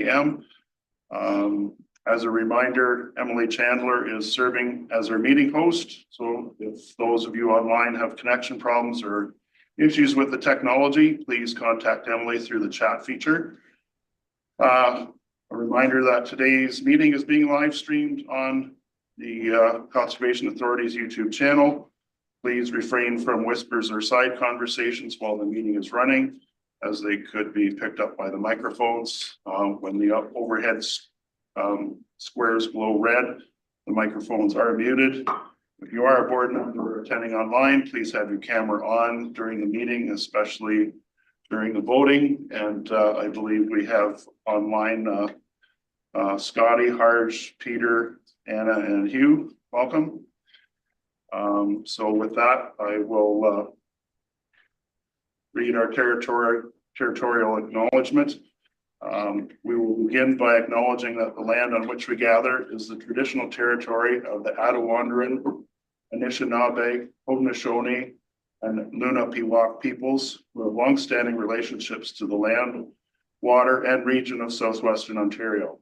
p.m. As a reminder, Emily Chandler is serving as our meeting host. So if those of you online have connection problems or issues with the technology, please contact Emily through the chat feature. A reminder that today's meeting is being live streamed on the Conservation Authority's YouTube channel. Please refrain from whispers or side conversations while the meeting is running, as they could be picked up by the microphones. When the overhead squares glow red, the microphones are muted. If you are a board member attending online, please have your camera on during the meeting, especially during the voting. And I believe we have online Scotty, Harj, Peter, Anna, and Hugh. Welcome. So with that, I will read our territorial acknowledgement. We will begin by acknowledging that the land on which we gather is the traditional territory of the Attawandaron, Anishinaabe, Haudenosaunee, and Lenape peoples, who have longstanding relationships to the land, water, and region of southwestern Ontario.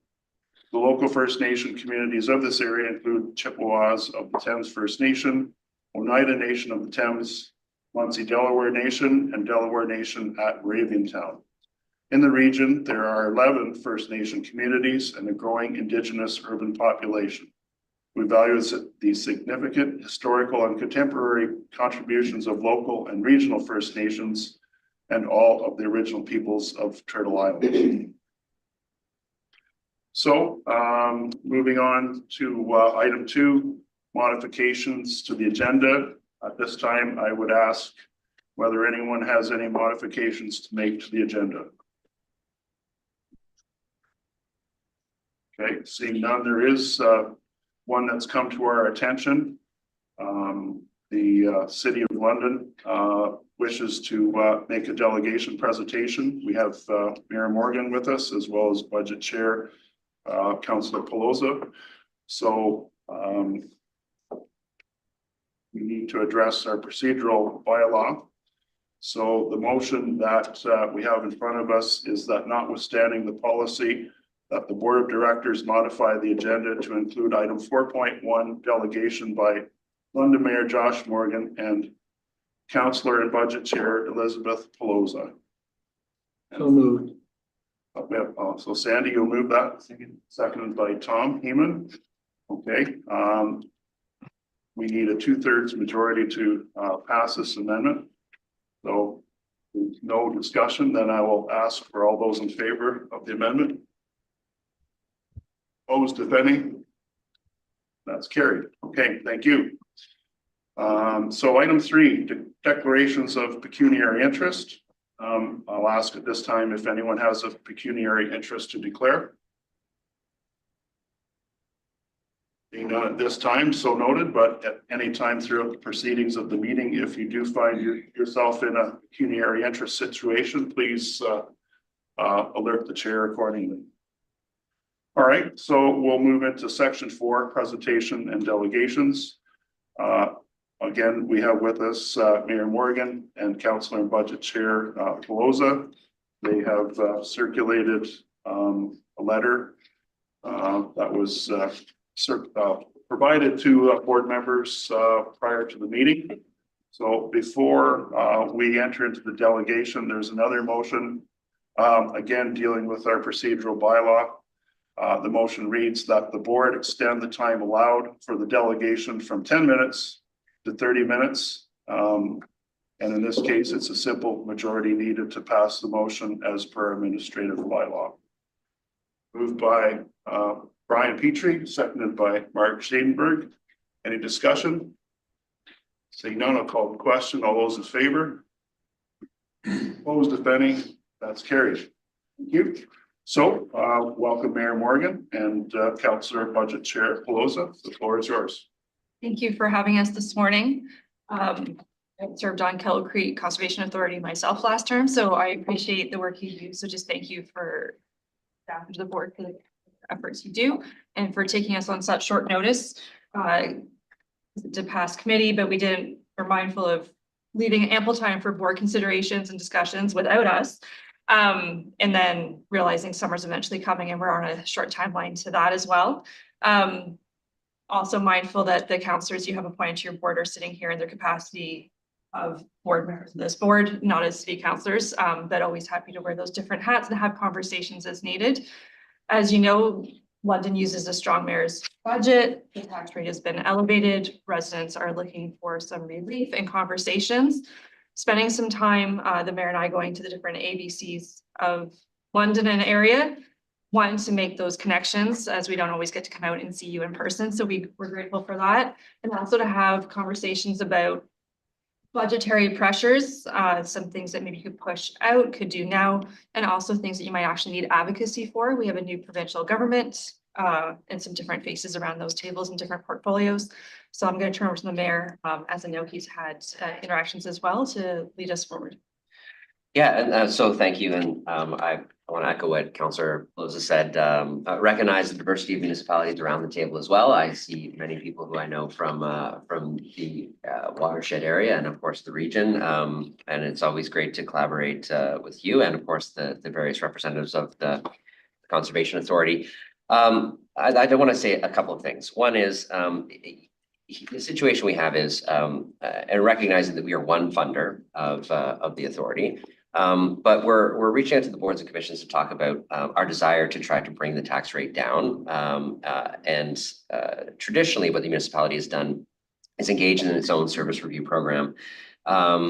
The local First Nation communities of this area include Chippewas of the Thames First Nation, Oneida Nation of the Thames, Munsee Delaware Nation, and Delaware Nation at Raventown. In the region, there are 11 First Nation communities and a growing Indigenous urban population. We value the significant historical and contemporary contributions of local and regional First Nations and all of the original peoples of Turtle Island. So moving on to item 2, modifications to the agenda. At this time, I would ask whether anyone has any modifications to make to the agenda. Okay, seeing none, there is one that's come to our attention. The City of London wishes to make a delegation presentation. We have Mayor Morgan with us, as well as Budget Chair Councillor Pelosa. So we need to address our procedural bylaw. So the motion that we have in front of us is that, notwithstanding the policy, that the Board of Directors modify the agenda to include item 4.1, delegation by London Mayor Josh Morgan and Councillor and Budget Chair Elizabeth Pelosa. So moved. So Sandy, you'll move that. Seconded by Tom Heeman. Okay. We need a 2/3 majority to pass this amendment. So with no discussion, then I will ask for all those in favor of the amendment. Opposed, if any? That's carried. Okay, thank you. So item 3, declarations of pecuniary interest. I'll ask at this time if anyone has a pecuniary interest to declare. Being none at this time, so noted, but at any time throughout the proceedings of the meeting, if you do find yourself in a pecuniary interest situation, please alert the chair accordingly. All right, so we'll move into section 4, presentation and delegations. Again, we have with us Mayor Morgan and Councillor and Budget Chair Pelosa. They have circulated a letter that was provided to board members prior to the meeting. So before we enter into the delegation, there's another motion, again, dealing with our procedural bylaw. The motion reads that the board extend the time allowed for the delegation from 10 minutes to 30 minutes. And in this case, it's a simple majority needed to pass the motion as per administrative bylaw. Moved by Brian Petrie, seconded by Mark Schiedenberg. Any discussion? Seeing none, I'll call the question. All those in favor? Opposed, if any? That's carried. Thank you. So welcome Mayor Morgan and Councillor Budget Chair Pelosa. The floor is yours. Thank you for having us this morning. I served on Kettle Creek Conservation Authority myself last term, so I appreciate the work you do. So just thank you for staff and the board for the efforts you do and for taking us on such short notice to pass committee, but we're mindful of leaving ample time for board considerations and discussions without us. And then realizing summer's eventually coming and we're on a short timeline to that as well. Also mindful that the counselors you have appointed to your board are sitting here in their capacity of board members of this board, not as city councilors, but always happy to wear those different hats and have conversations as needed. As you know, London uses a strong mayor's budget. The tax rate has been elevated. Residents are looking for some relief and conversations. Spending some time, the mayor and I going to the different ABCs of London and area, wanting to make those connections as we don't always get to come out and see you in person. So we're grateful for that. And also to have conversations about budgetary pressures, some things that maybe you could push out, could do now, and also things that you might actually need advocacy for. We have a new provincial government and some different faces around those tables and different portfolios. So I'm going to turn over to the mayor, as I know he's had interactions as well to lead us forward. Yeah, and so thank you. And I want to echo what Councillor Loza said. Recognize the diversity of municipalities around the table as well. I see many people who I know from the watershed area and of course the region. And it's always great to collaborate with you and of course the various representatives of the Conservation Authority. I do want to say a couple of things. One is the situation we have is and recognizing that we are one funder of the authority. But we're reaching out to the boards and commissions to talk about our desire to try to bring the tax rate down. And traditionally, what the municipality has done is engage in its own service review program,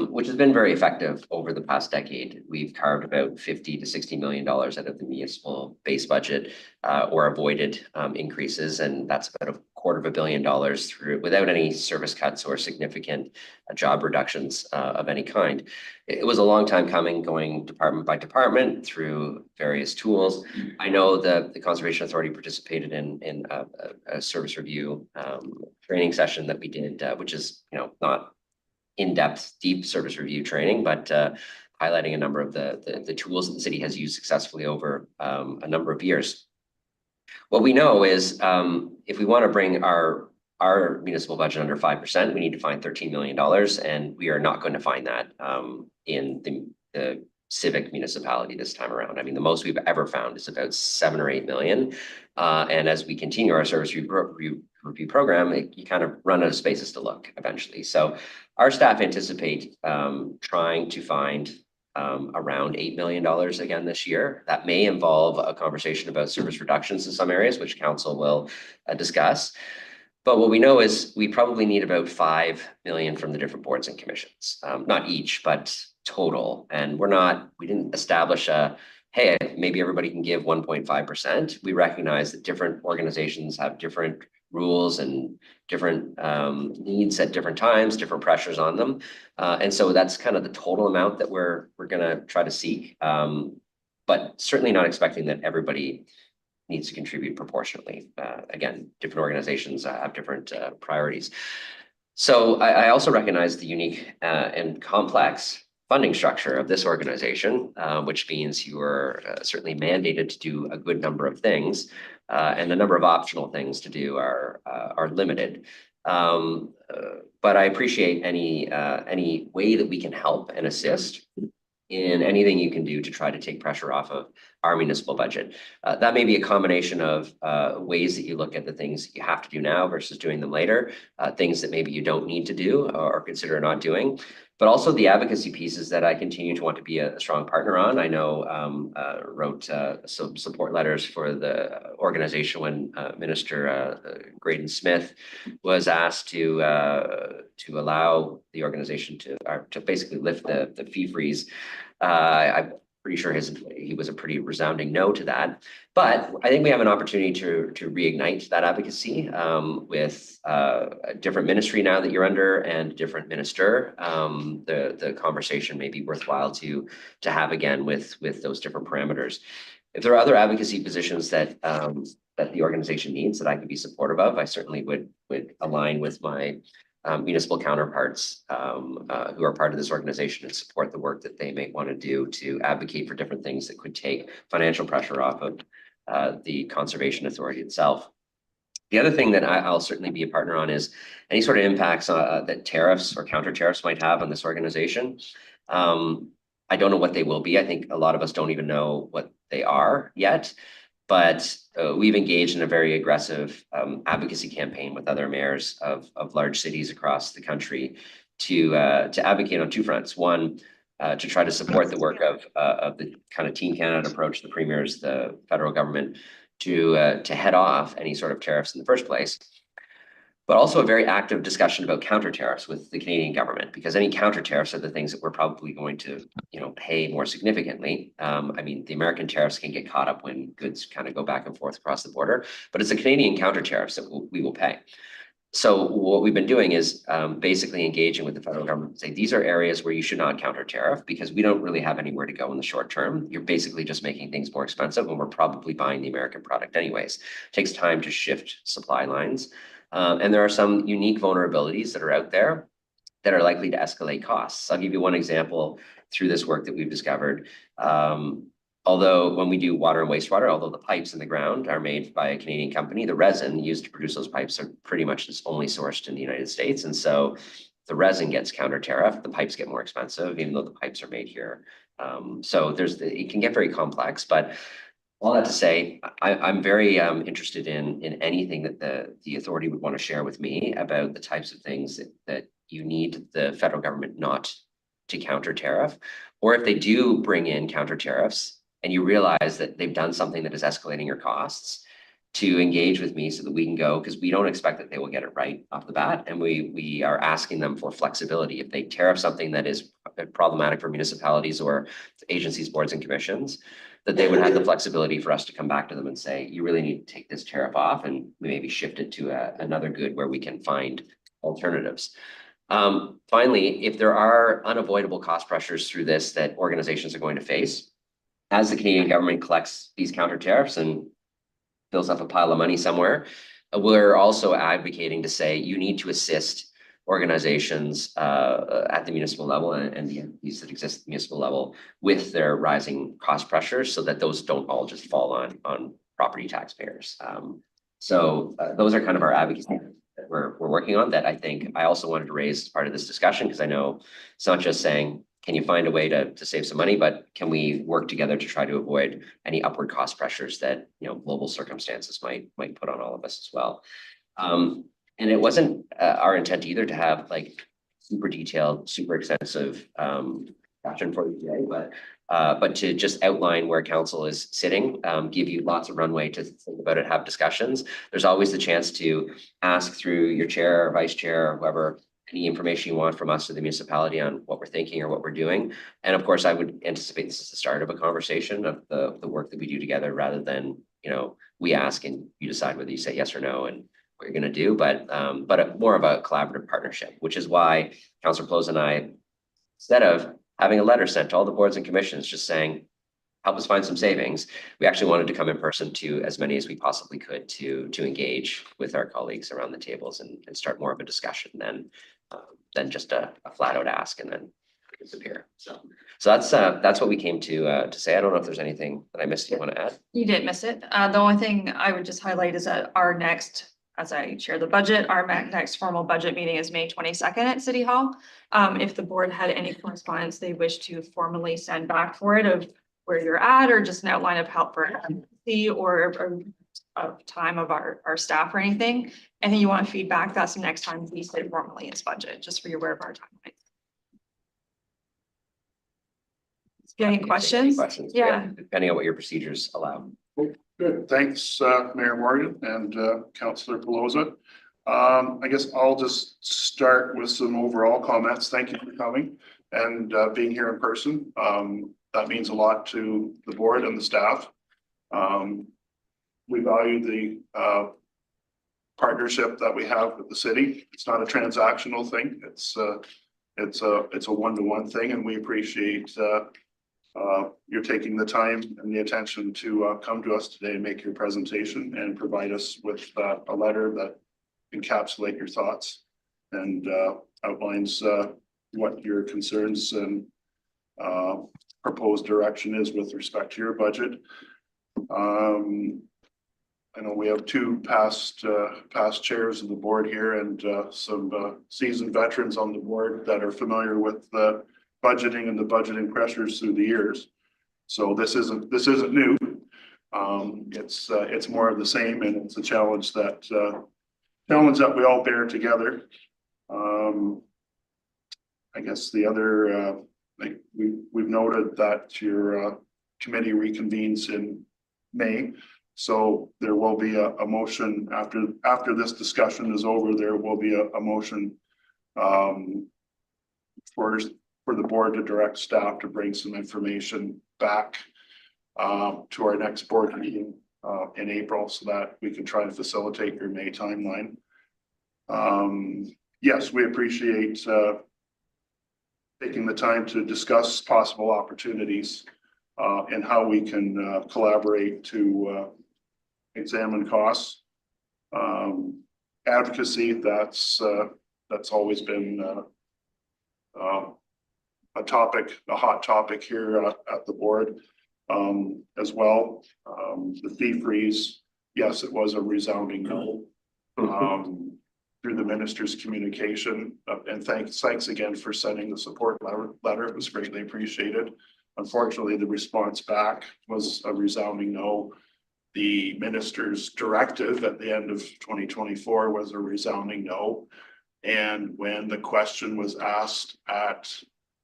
which has been very effective over the past decade. We've carved about $50 to $60 million out of the municipal base budget or avoided increases, and that's about $250 million through without any service cuts or significant job reductions of any kind. It was a long time coming, going department by department through various tools. I know the Conservation Authority participated in a service review training session that we did, which is not in-depth, deep service review training, but highlighting a number of the tools that the city has used successfully over a number of years. What we know is if we want to bring our municipal budget under 5%, we need to find $13 million, and we are not going to find that in the civic municipality this time around. I mean, the most we've ever found is about 7 or 8 million. And as we continue our service review program, you kind of run out of spaces to look eventually. So our staff anticipate trying to find around $8 million again this year. That may involve a conversation about service reductions in some areas, which council will discuss. But what we know is we probably need about 5 million from the different boards and commissions, not each, but total. And we didn't establish hey, maybe everybody can give 1.5%. We recognize that different organizations have different rules and different needs at different times, different pressures on them. And so that's kind of the total amount that we're going to try to seek, but certainly not expecting that everybody needs to contribute proportionately. Again, different organizations have different priorities. So I also recognize the unique and complex funding structure of this organization, which means you are certainly mandated to do a good number of things, and the number of optional things to do are limited. But I appreciate any way that we can help and assist in anything you can do to try to take pressure off of our municipal budget. That may be a combination of ways that you look at the things that you have to do now versus doing them later, things that maybe you don't need to do or consider not doing, but also the advocacy pieces that I continue to want to be a strong partner on. I know wrote some support letters for the organization when Minister Graydon Smith was asked to allow the organization to basically lift the fee freeze. I'm pretty sure he was a pretty resounding no to that. But I think we have an opportunity to reignite that advocacy with a different ministry now that you're under and different minister. The conversation may be worthwhile to have again with those different parameters. If there are other advocacy positions that the organization needs that I could be supportive of, I certainly would align with my municipal counterparts who are part of this organization and support the work that they may want to do to advocate for different things that could take financial pressure off of the Conservation Authority itself. The other thing that I'll certainly be a partner on is any sort of impacts that tariffs or counter tariffs might have on this organization. I don't know what they will be. I think a lot of us don't even know what they are yet. But we've engaged in a very aggressive advocacy campaign with other mayors of large cities across the country to advocate on two fronts. One, to try to support the work of the kind of Team Canada approach, the premiers, the federal government, to head off any sort of tariffs in the first place. But also a very active discussion about counter tariffs with the Canadian government, because any counter tariffs are the things that we're probably going to, pay more significantly. I mean, the American tariffs can get caught up when goods kind of go back and forth across the border, but it's the Canadian counter tariffs that we will pay. So what we've been doing is basically engaging with the federal government and say, these are areas where you should not counter tariff because we don't really have anywhere to go in the short term. You're basically just making things more expensive when we're probably buying the American product anyways. It takes time to shift supply lines. And there are some unique vulnerabilities that are out there that are likely to escalate costs. I'll give you one example through this work that we've discovered. Although when we do water and wastewater, although the pipes in the ground are made by a Canadian company, the resin used to produce those pipes are pretty much just only sourced in the United States. And so the resin gets counter tariff, the pipes get more expensive, even though the pipes are made here. So it can get very complex, but all that to say, I'm very interested in anything that the authority would want to share with me about the types of things that you need the federal government not to counter tariff, or if they do bring in counter tariffs and you realize that they've done something that is escalating your costs, to engage with me so that we can go, because we don't expect that they will get it right off the bat. And we are asking them for flexibility. If they tariff something that is problematic for municipalities or agencies, boards and commissions, that they would have the flexibility for us to come back to them and say, you really need to take this tariff off and maybe shift it to another good where we can find alternatives. Finally, if there are unavoidable cost pressures through this that organizations are going to face, as the Canadian government collects these counter tariffs and fills up a pile of money somewhere, we're also advocating to say you need to assist organizations at the municipal level and the entities that exist at the municipal level with their rising cost pressures so that those don't all just fall on property taxpayers. So those are kind of our advocacy that we're working on that I think I also wanted to raise as part of this discussion, because I know it's not just saying, can you find a way to save some money, but can we work together to try to avoid any upward cost pressures that global circumstances might put on all of us as well. And it wasn't our intent either to have like super detailed, super extensive discussion for you today, but to just outline where council is sitting, give you lots of runway to think about it, have discussions. There's always the chance to ask through your chair or vice chair or whoever any information you want from us or the municipality on what we're thinking or what we're doing. And of course, I would anticipate this is the start of a conversation of the work that we do together rather than, we ask and you decide whether you say yes or no and what you're going to do, but more of a collaborative partnership, which is why Councillor Close and I, instead of having a letter sent to all the boards and commissions just saying, help us find some savings, we actually wanted to come in person to as many as we possibly could to engage with our colleagues around the tables and start more of a discussion than just a flat out ask and then disappear. So that's what we came to say. I don't know if there's anything that I missed you want to add. You didn't miss it. The only thing I would just highlight is that our next, as I share the budget, our next formal budget meeting is May 22nd at City Hall. If the board had any correspondence they wish to formally send back for it of where you're at, or just an outline of help for advocacy or of time of our staff or anything, and then you want feedback, that's the next time we say formally it's budget, just for your aware of our timeline. If you have any questions? Yeah. Depending on what your procedures allow. Good, thanks, Mayor Morgan and Councillor Pelosa. I guess I'll just start with some overall comments. Thank you for coming and being here in person. That means a lot to the board and the staff. We value the partnership that we have with the city. It's not a transactional thing. It's a one-to-one thing, and we appreciate you're taking the time and the attention to come to us today and make your presentation and provide us with a letter that encapsulate your thoughts and outlines what your concerns and proposed direction is with respect to your budget. I know we have two past chairs of the board here and some seasoned veterans on the board that are familiar with the budgeting and the budgeting pressures through the years. So this isn't new. It's more of the same, and it's a challenge that we all bear together. I guess the other, like we've noted that your committee reconvenes in May. So there will be a motion after this discussion is over. There will be a motion for the board to direct staff to bring some information back to our next board meeting in April, so that we can try and facilitate your May timeline. Yes, we appreciate taking the time to discuss possible opportunities and how we can collaborate to examine costs. Advocacy, that's always been a hot topic here at the board as well. The fee freeze, yes, it was a resounding no through the minister's communication. And thanks again for sending the support letter. It was greatly appreciated. Unfortunately, the response back was a resounding no. The minister's directive at the end of 2024 was a resounding no. And when the question was asked at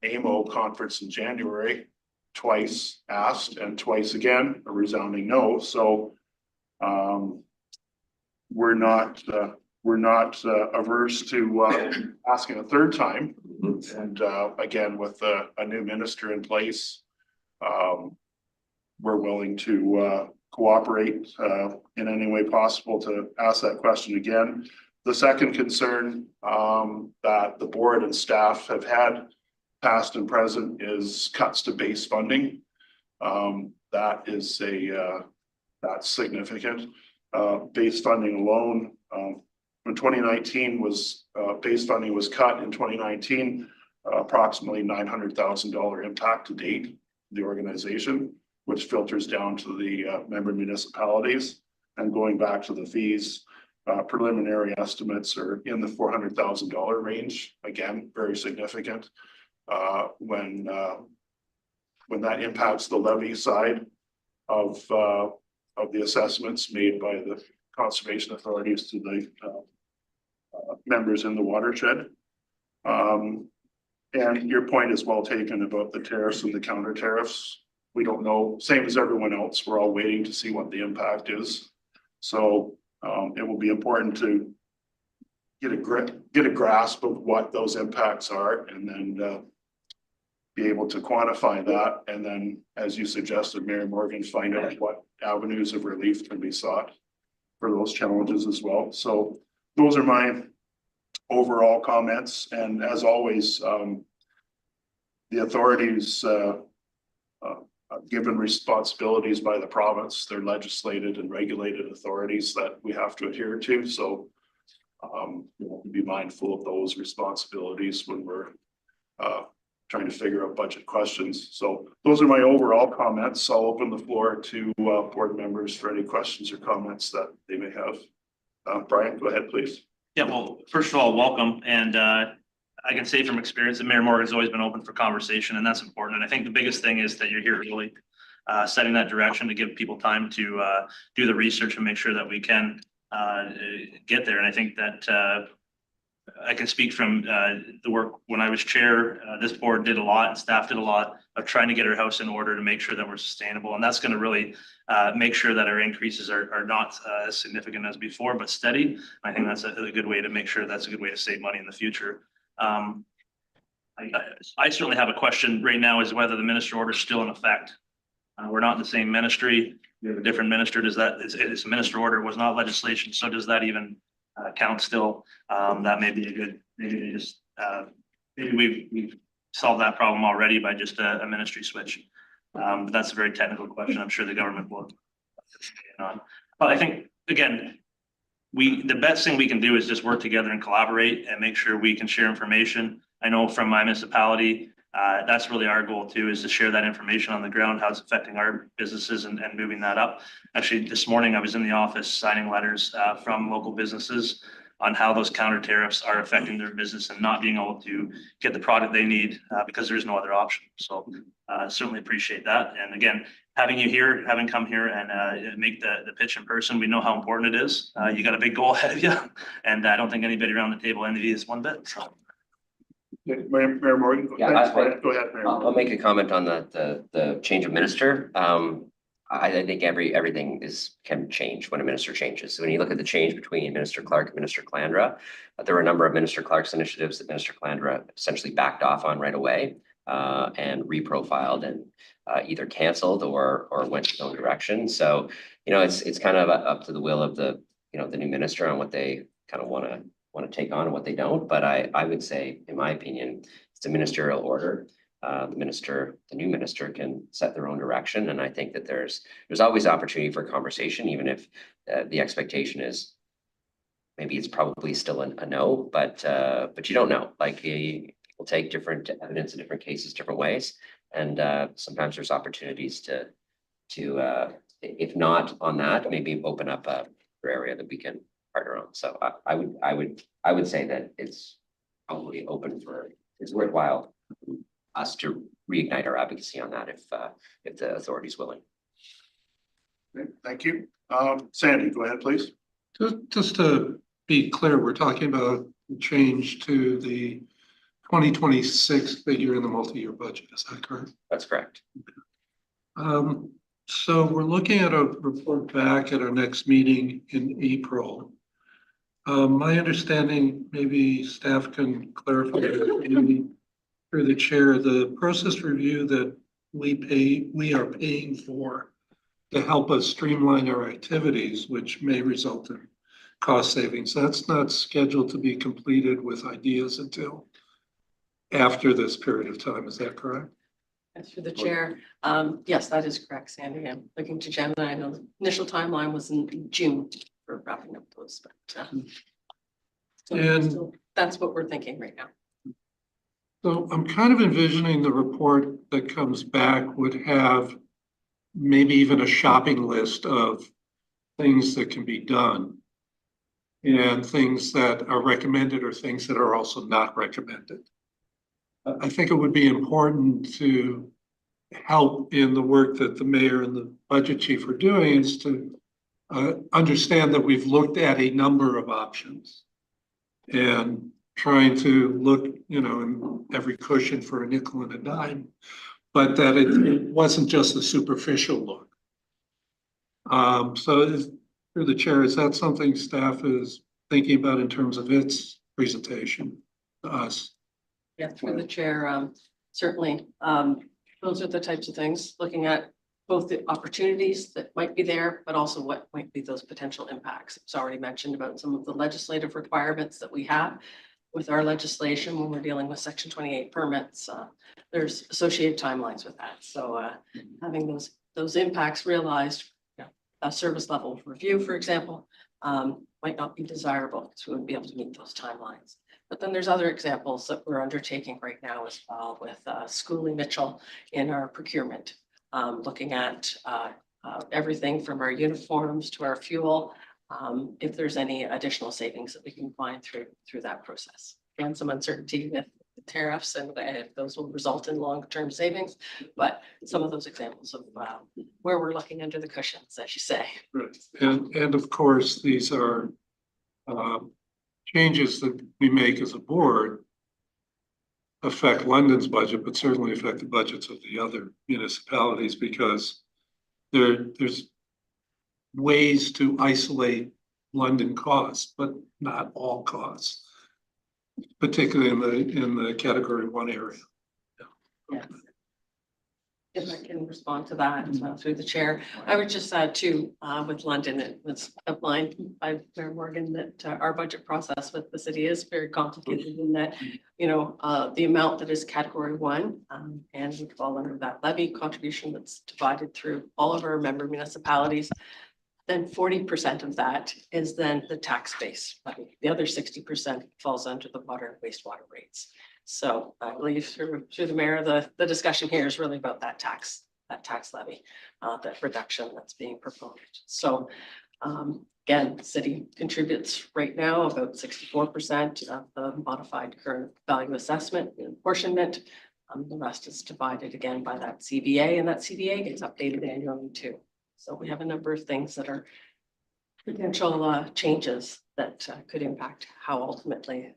AMO conference in January, twice asked and twice again, a resounding no. So we're not averse to asking a third time. And again, with a new minister in place, we're willing to cooperate in any way possible to ask that question again. The second concern that the board and staff have had, past and present, is cuts to base funding. That's significant. Base funding alone, when 2019 was base funding was cut in 2019, approximately $900,000 impact to date the organization, which filters down to the member municipalities. And going back to the fees, preliminary estimates are in the $400,000 range. Again, very significant. When that impacts the levy side of the assessments made by the conservation authorities to the members in the watershed. And your point is well taken about the tariffs and the counter tariffs. We don't know, same as everyone else, we're all waiting to see what the impact is. So it will be important to get a grasp of what those impacts are, and then be able to quantify that. And then, as you suggested, Mayor Morgan, find out what avenues of relief can be sought for those challenges as well. So those are my overall comments. And as always, the authorities given responsibilities by the province, they're legislated and regulated authorities that we have to adhere to. So be mindful of those responsibilities when we're trying to figure out budget questions. So those are my overall comments. I'll open the floor to board members for any questions or comments that they may have. Brian, go ahead, please. Yeah, well, first of all, welcome. And I can say from experience that Mayor Morgan's always been open for conversation, and that's important. And I think the biggest thing is that you're here early, setting that direction to give people time to do the research and make sure that we can get there. And I think that I can speak from the work when I was chair. This board did a lot and staff did a lot of trying to get our house in order to make sure that we're sustainable. And that's going to really make sure that our increases are not as significant as before, but steady. I think that's a good way to make sure that's a good way to save money in the future. I certainly have a question right now is whether the minister order is still in effect. We're not in the same ministry. We have a different minister. Does that, it's a minister order, was not legislation. So does that even count still? That may be a good, maybe they just, maybe we've solved that problem already by just a ministry switch. But that's a very technical question. I'm sure the government will. But I think, again, the best thing we can do is just work together and collaborate and make sure we can share information. I know from my municipality, that's really our goal too, is to share that information on the ground, how it's affecting our businesses and moving that up. Actually, this morning I was in the office signing letters from local businesses on how those counter tariffs are affecting their business and not being able to get the product they need because there's no other option. So certainly appreciate that. And again, having you here, having come here and make the pitch in person, we know how important it is. You got a big goal ahead of you, and I don't think anybody around the table envies one bit. So. Mayor Morgan. Yeah, Go ahead, Mayor. I'll make a comment on the change of minister. I think everything can change when a minister changes. So when you look at the change between Minister Clark and Minister Calandra, there were a number of Minister Clark's initiatives that Minister Calandra essentially backed off on right away and reprofiled and either canceled or went in their own direction. So, it's kind of up to the will of the new minister on what they kind of want to take on and what they don't. But I would say, in my opinion, it's a ministerial order. The new minister can set their own direction. And I think that there's always opportunity for conversation, even if the expectation is maybe it's probably still a no, but you don't know. Like people take different evidence in different cases, different ways. And sometimes there's opportunities to if not on that, maybe open up a area that we can partner on. So I would say that it's probably it's worthwhile us to reignite our advocacy on that if the authority is willing. Okay, thank you. Sandy, go ahead, please. Just to be clear, we're talking about change to the 2026 figure in the multi-year budget. Is that correct? That's correct. So we're looking at a report back at our next meeting in April. My understanding, maybe staff can clarify through the chair, the process review that we are paying for to help us streamline our activities, which may result in cost savings. That's not scheduled to be completed with ideas until after this period of time. Is that correct? That's through the chair. Yes, that is correct, Sandy. I'm looking to Jen. I know the initial timeline was in June for wrapping up those, but so that's what we're thinking right now. So I'm kind of envisioning the report that comes back would have maybe even a shopping list of things that can be done and things that are recommended or things that are also not recommended. I think it would be important to help in the work that the mayor and the budget chief are doing is to understand that we've looked at a number of options and trying to look, in every cushion for a nickel and a dime, but that it wasn't just a superficial look. So through the chair, is that something staff is thinking about in terms of its presentation to us? Yeah, through the chair, certainly. Those are the types of things, looking at both the opportunities that might be there, but also what might be those potential impacts. It's already mentioned about some of the legislative requirements that we have with our legislation when we're dealing with Section 28 permits. There's associated timelines with that. So having those impacts realized, a service level review, for example, might not be desirable because we wouldn't be able to meet those timelines. But then there's other examples that we're undertaking right now as well with Schoolie Mitchell in our procurement, looking at everything from our uniforms to our fuel, if there's any additional savings that we can find through that process. And some uncertainty with the tariffs and if those will result in long-term savings, but some of those examples of where we're looking under the cushions, as you say. Right. And of course, these are changes that we make as a board affect London's budget, but certainly affect the budgets of the other municipalities because there's ways to isolate London costs, but not all costs, particularly in the category 1 area. Yes. If I can respond to that through the chair, I would just add too, with London, it was outlined by Mayor Morgan that our budget process with the city is very complicated in that, the amount that is category 1 and would fall under that levy contribution that's divided through all of our member municipalities. Then 40% of that is then the tax base levy. The other 60% falls under the water and wastewater rates. So I believe through the mayor, the discussion here is really about that tax levy, that reduction that's being proposed. So Again, the city contributes right now about 64% of the modified current value assessment and apportionment. The rest is divided again by that CVA, and that CVA gets updated annually too. So we have a number of things that are potential changes that could impact how ultimately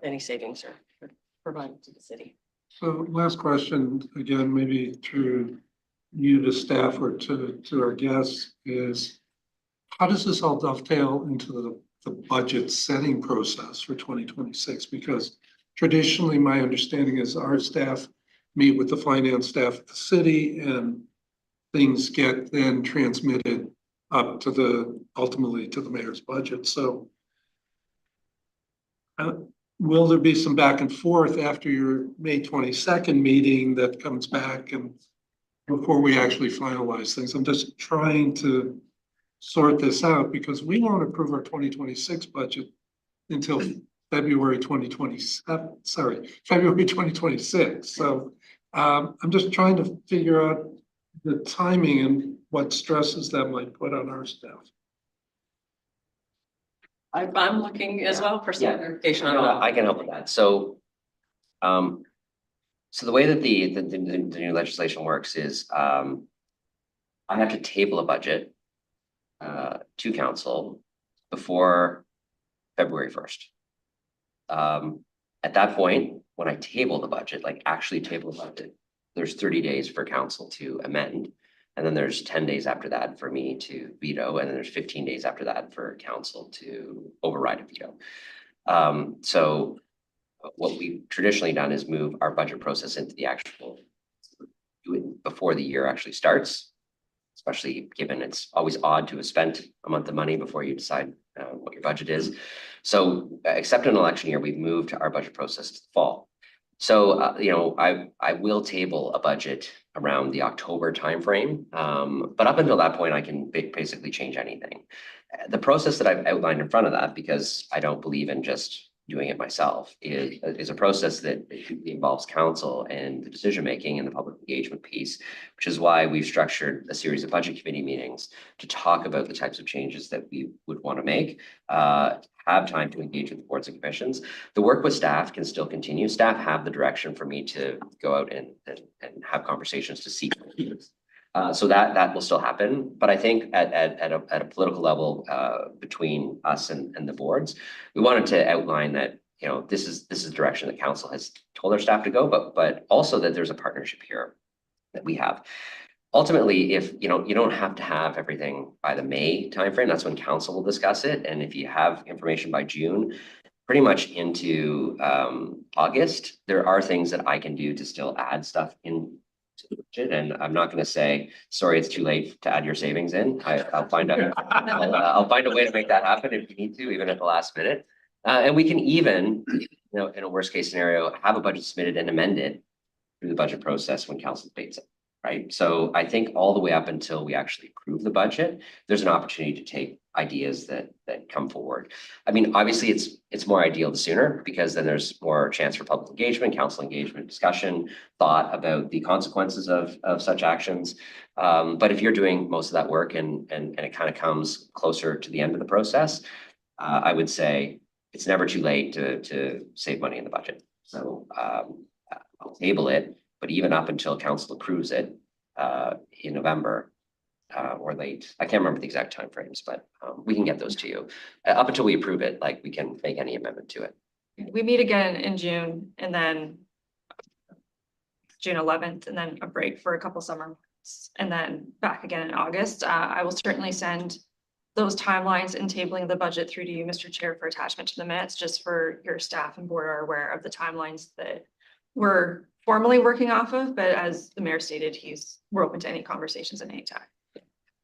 any savings are provided to the city. So last question, again, maybe through you to staff or to our guests, is how does this all dovetail into the budget setting process for 2026? Because traditionally, my understanding is our staff meet with the finance staff at the city, and things get then transmitted up to ultimately to the mayor's budget. So will there be some back and forth after your May 22nd meeting that comes back and before we actually finalize things? I'm just trying to sort this out because we won't approve our 2026 budget until February 2027, February 2026. So I'm just trying to figure out the timing and what stresses that might put on our staff. I'm looking as well for some Yeah. clarification on No, that. I can help with that. So, so the way that the new legislation works is, I have to table a budget to council before February 1st. At that point, when I table the budget, like actually table the budget, there's 30 days for council to amend. And then there's 10 days after that for me to veto. And then there's 15 days after that for council to override a veto. So what we've traditionally done is move our budget process into the actual, do it before the year actually starts, especially given it's always odd to have spent a month of money before you decide what your budget is. So except in an election year, we've moved our budget process to the fall. So, I will table a budget around the October timeframe. But up until that point, I can basically change anything. The process that I've outlined in front of that, because I don't believe in just doing it myself, is a process that involves council and the decision-making and the public engagement piece, which is why we've structured a series of budget committee meetings to talk about the types of changes that we would want to make, have time to engage with the boards and commissions. The work with staff can still continue. Staff have the direction for me to go out and have conversations to seek. So that will still happen, but I think at a political level, between us and the boards, we wanted to outline that, this is the direction that council has told our staff to go, but also that there's a partnership here that we have. Ultimately, if you don't have to have everything by the May timeframe, that's when council will discuss it. And if you have information by June, pretty much into August, there are things that I can do to still add stuff in to the budget. And I'm not going to say, sorry, it's too late to add your savings in. I'll find out. I'll find a way to make that happen if you need to, even at the last minute. And we can even, in a worst case scenario, have a budget submitted and amended through the budget process when council debates it. Right. So I think all the way up until we actually approve the budget, there's an opportunity to take ideas that come forward. I mean, obviously, it's more ideal the sooner, because then there's more chance for public engagement, council engagement, discussion, thought about the consequences of such actions. But if you're doing most of that work and it kind of comes closer to the end of the process, I would say it's never too late to save money in the budget. So I'll table it. But even up until council approves it in November or late, I can't remember the exact timeframes, but we can get those to you. Up until we approve it, like we can make any amendment to it. We meet again in June and then June 11th, and then a break for a couple summer months, and then back again in August. I will certainly send those timelines and tabling the budget through to you, Mr. Chair, for attachment to the minutes, just for your staff and board are aware of the timelines that we're formally working off of, but as the mayor stated, we're open to any conversations at any time.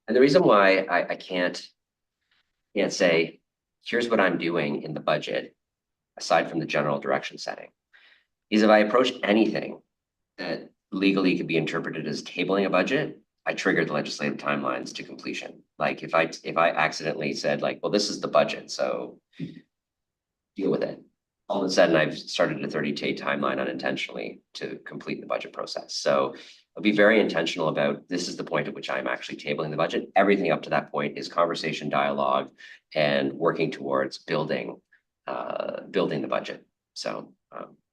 And the reason why I can't say, here's what I'm doing in the budget, aside from the general direction setting, is if I approach anything that legally could be interpreted as tabling a budget, I trigger the legislative timelines to completion. Like if I accidentally said like, well, this is the budget, so deal with it. All of a sudden, I've started a 30-day timeline unintentionally to complete the budget process. So I'll be very intentional about, this is the point at which I'm actually tabling the budget. Everything up to that point is conversation, dialogue, and working towards building the budget. So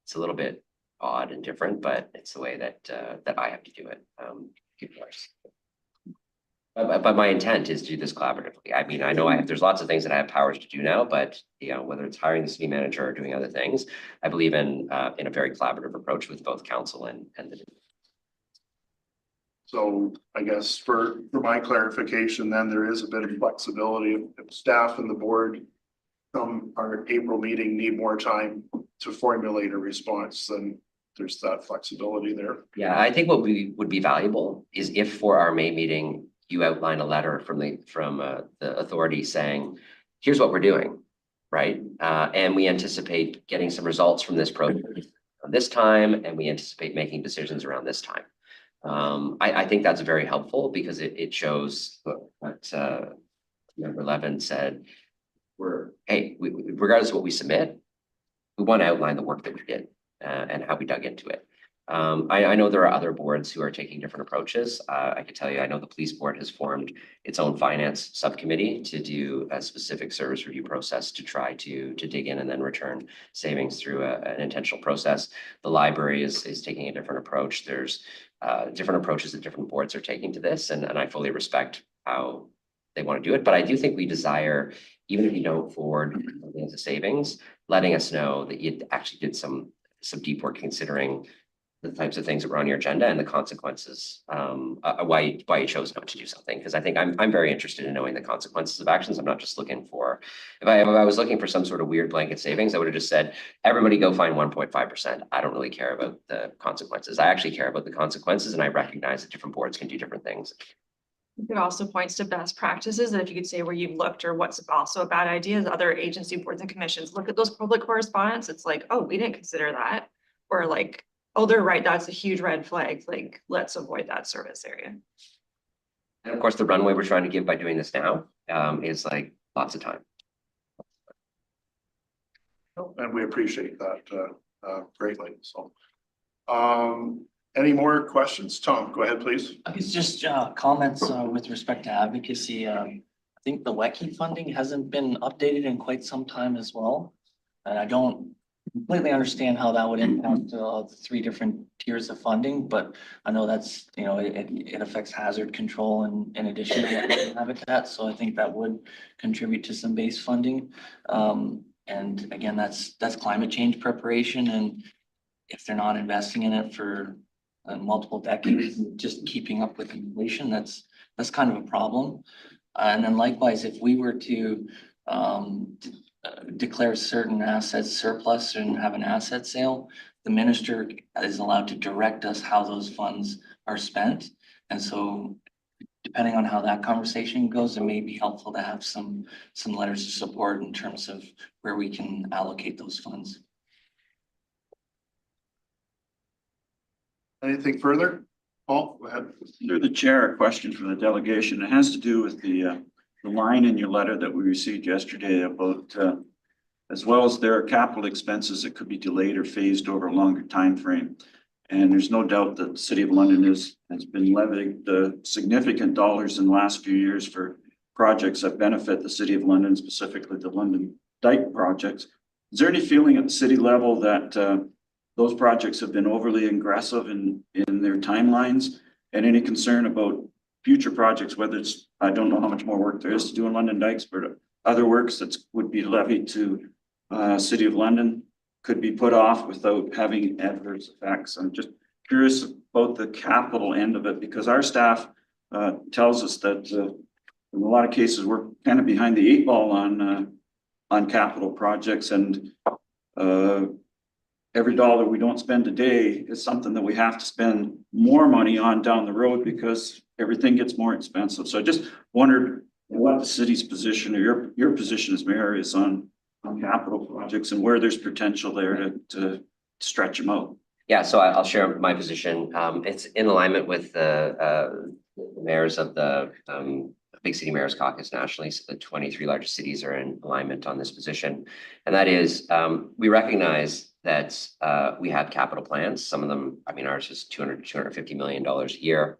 it's a little bit odd and different, but it's the way that that I have to do it. But my intent is to do this collaboratively. I mean, I know there's lots of things that I have powers to do now, but whether it's hiring the city manager or doing other things, I believe in a very collaborative approach with both council and the. So I guess for my clarification, then there is a bit of flexibility if staff and the board from our April meeting need more time to formulate a response, then there's that flexibility there. Yeah, I think what would be valuable is if for our May meeting, you outline a letter from the authority saying, here's what we're doing, right? And we anticipate getting some results from this program this time, and we anticipate making decisions around this time. I think that's very helpful because it shows what Member Levin said. Regardless of what we submit, we want to outline the work that we did and how we dug into it. I know there are other boards who are taking different approaches. I can tell you, I know the police board has formed its own finance subcommittee to do a specific service review process to try to dig in and then return savings through an intentional process. The library is taking a different approach. There's different approaches that different boards are taking to this, and I fully respect how they want to do it. But I do think we desire, even if you don't forward the savings, letting us know that you actually did some deep work considering the types of things that were on your agenda and the consequences, why you chose not to do something. Because I think I'm very interested in knowing the consequences of actions. I'm not just looking for, if I was looking for some sort of weird blanket savings, I would have just said, everybody go find 1.5%. I don't really care about the consequences. I actually care about the consequences, and I recognize that different boards can do different things. It also points to best practices that if you could say where you've looked, or what's also a bad idea is other agency boards and commissions look at those public correspondence. It's like, oh, we didn't consider that. Or like, oh, they're right, that's a huge red flag. Like, let's avoid that service area. And of course, the runway we're trying to give by doing this now is like lots of time. And we appreciate that greatly. So any more questions? Tom, go ahead, please. It's just comments with respect to advocacy. I think the WECI funding hasn't been updated in quite some time as well. And I don't completely understand how that would impact the 3 different tiers of funding, but I know that's, it affects hazard control and in addition to habitat. So I think that would contribute to some base funding. And again, that's climate change preparation. And if they're not investing in it for multiple decades, just keeping up with inflation, that's kind of a problem. And then likewise, if we were to declare certain assets surplus and have an asset sale, the minister is allowed to direct us how those funds are spent. And so depending on how that conversation goes, it may be helpful to have some letters of support in terms of where we can allocate those funds. Anything further? Paul, go ahead. Through the chair, a question for the delegation. It has to do with the line in your letter that we received yesterday about as well as there are capital expenses that could be delayed or phased over a longer time frame. And there's no doubt that the City of London has been levying significant dollars in the last few years for projects that benefit the City of London, specifically the London Dyke projects. Is there any feeling at the city level that those projects have been overly aggressive in their timelines, and any concern about future projects, whether it's, I don't know how much more work there is to do in London Dykes, but other works that would be levied to City of London could be put off without having adverse effects? I'm just curious about the capital end of it, because our staff tells us that in a lot of cases, we're kind of behind the 8 ball on capital projects, and every dollar we don't spend today is something that we have to spend more money on down the road because everything gets more expensive. So I just wondered what the city's position or your position as mayor is on capital projects and where there's potential there to stretch them out. Yeah, so I'll share my position. It's in alignment with the mayors of the Big City Mayors Caucus nationally. So the 23 largest cities are in alignment on this position. And that is, we recognize that we have capital plans. Some of them, I mean, ours is $250 million a year.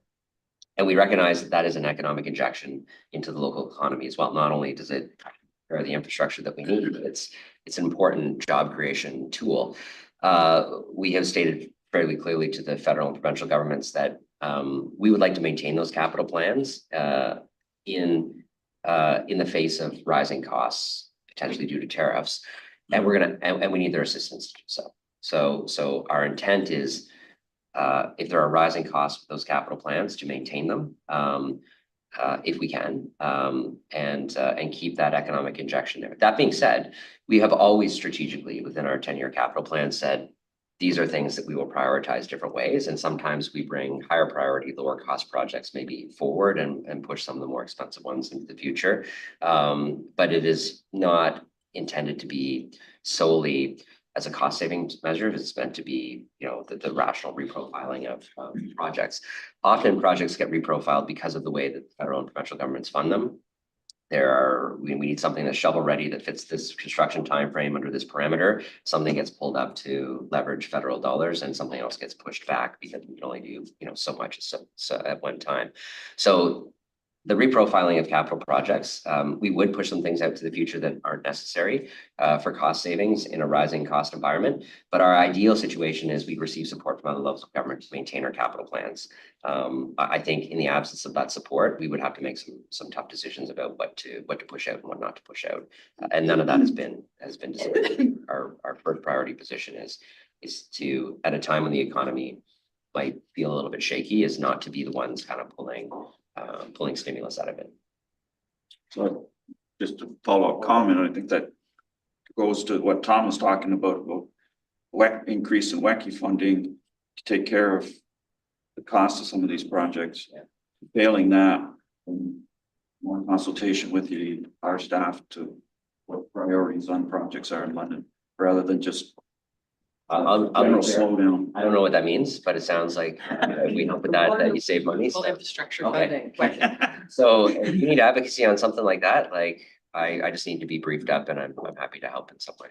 And we recognize that that is an economic injection into the local economy as well. Not only does it prepare the infrastructure that we need, but it's an important job creation tool. We have stated fairly clearly to the federal and provincial governments that we would like to maintain those capital plans in the face of rising costs, potentially due to tariffs. And we need their assistance to do so. So our intent is, if there are rising costs with those capital plans, to maintain them, if we can, and keep that economic injection there. That being said, we have always strategically within our 10-year capital plan said, these are things that we will prioritize different ways. And sometimes we bring higher priority, lower cost projects maybe forward and push some of the more expensive ones into the future. But it is not intended to be solely as a cost savings measure. It's meant to be, the rational reprofiling of projects. Often projects get reprofiled because of the way that federal and provincial governments fund them. We need something that's shovel ready that fits this construction timeframe under this parameter. Something gets pulled up to leverage federal dollars, and something else gets pushed back because we can only do so much so at one time. So the reprofiling of capital projects, we would push some things out to the future that aren't necessary for cost savings in a rising cost environment. But our ideal situation is we receive support from other levels of government to maintain our capital plans. I think in the absence of that support, we would have to make some tough decisions about what to push out and what not to push out. And none of that has been decided. Our first priority position is to, at a time when the economy might feel a little bit shaky, is not to be the ones kind of pulling stimulus out of it. So just a follow-up comment, I think that goes to what Tom was talking about increase in WECI funding to take care of the cost of some of these projects. Yeah. Failing that, more consultation with our staff to what priorities on projects are in London, rather than just I'll general be fair. slowdown. I don't know what that means, but it sounds like if we help with that you save money. Full So, infrastructure Okay. funding. so if you need advocacy on something like that, I just need to be briefed up, and I'm happy to help in some way.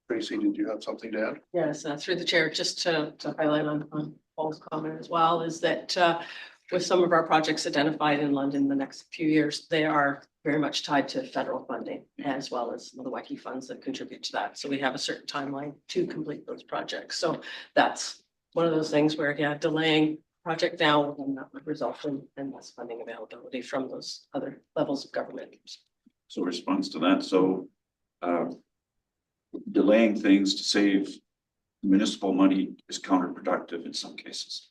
Tracy, did you have something to add? Yes, through the chair, just to highlight on Paul's comment as well, is that with some of our projects identified in London in the next few years, they are very much tied to federal funding, as well as some of the WECI funds that contribute to that. So we have a certain timeline to complete those projects. So that's one of those things where, delaying project now, and that would result in less funding availability from those other levels of government. So response to that, so delaying things to save municipal money is counterproductive in some cases.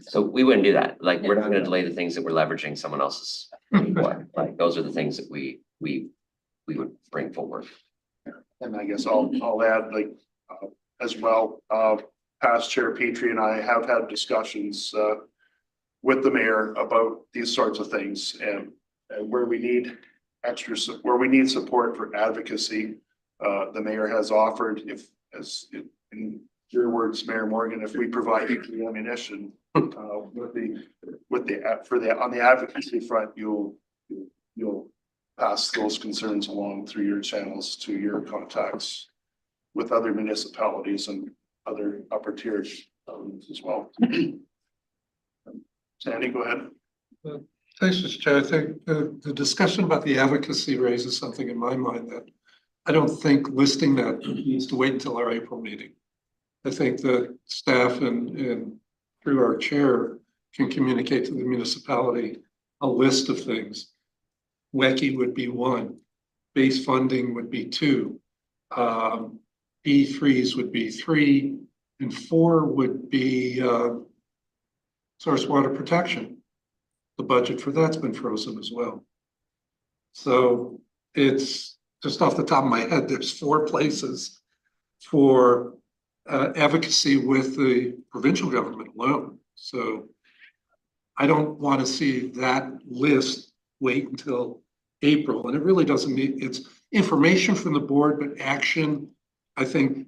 So we wouldn't do that. We're not going to delay the things that we're leveraging someone else's money for. Those are the things that we would bring forward. And I guess I'll add as well, past Chair Petrie and I have had discussions with the mayor about these sorts of things, and where we need where we need support for advocacy. The mayor has offered, in your words, Mayor Morgan, if we provide you the ammunition on the advocacy front, you'll pass those concerns along through your channels to your contacts with other municipalities and other upper tiers as well. Sandy, go ahead. Thanks, Mr. Chair. I think the discussion about the advocacy raises something in my mind that I don't think listing that needs to wait until our April meeting. I think the staff and through our chair can communicate to the municipality a list of things. WECI would be one, base funding would be two, B3s would be three, and four would be source water protection. The budget for that's been frozen as well. So it's just off the top of my head, there's 4 places for advocacy with the provincial government alone. So I don't want to see that list wait until April. And it really doesn't need, it's information from the board, but action, I think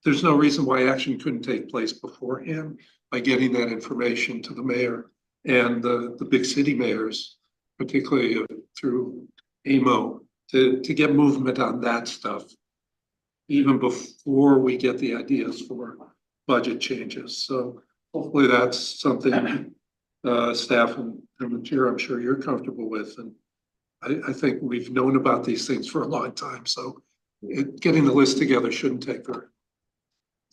there's no reason why action couldn't take place beforehand by getting that information to the mayor and the big city mayors, particularly through AMO, to get movement on that stuff. even before we get the ideas for budget changes. So hopefully that's something staff and the chair, I'm sure you're comfortable with. And I think we've known about these things for a long time, so getting the list together shouldn't take very.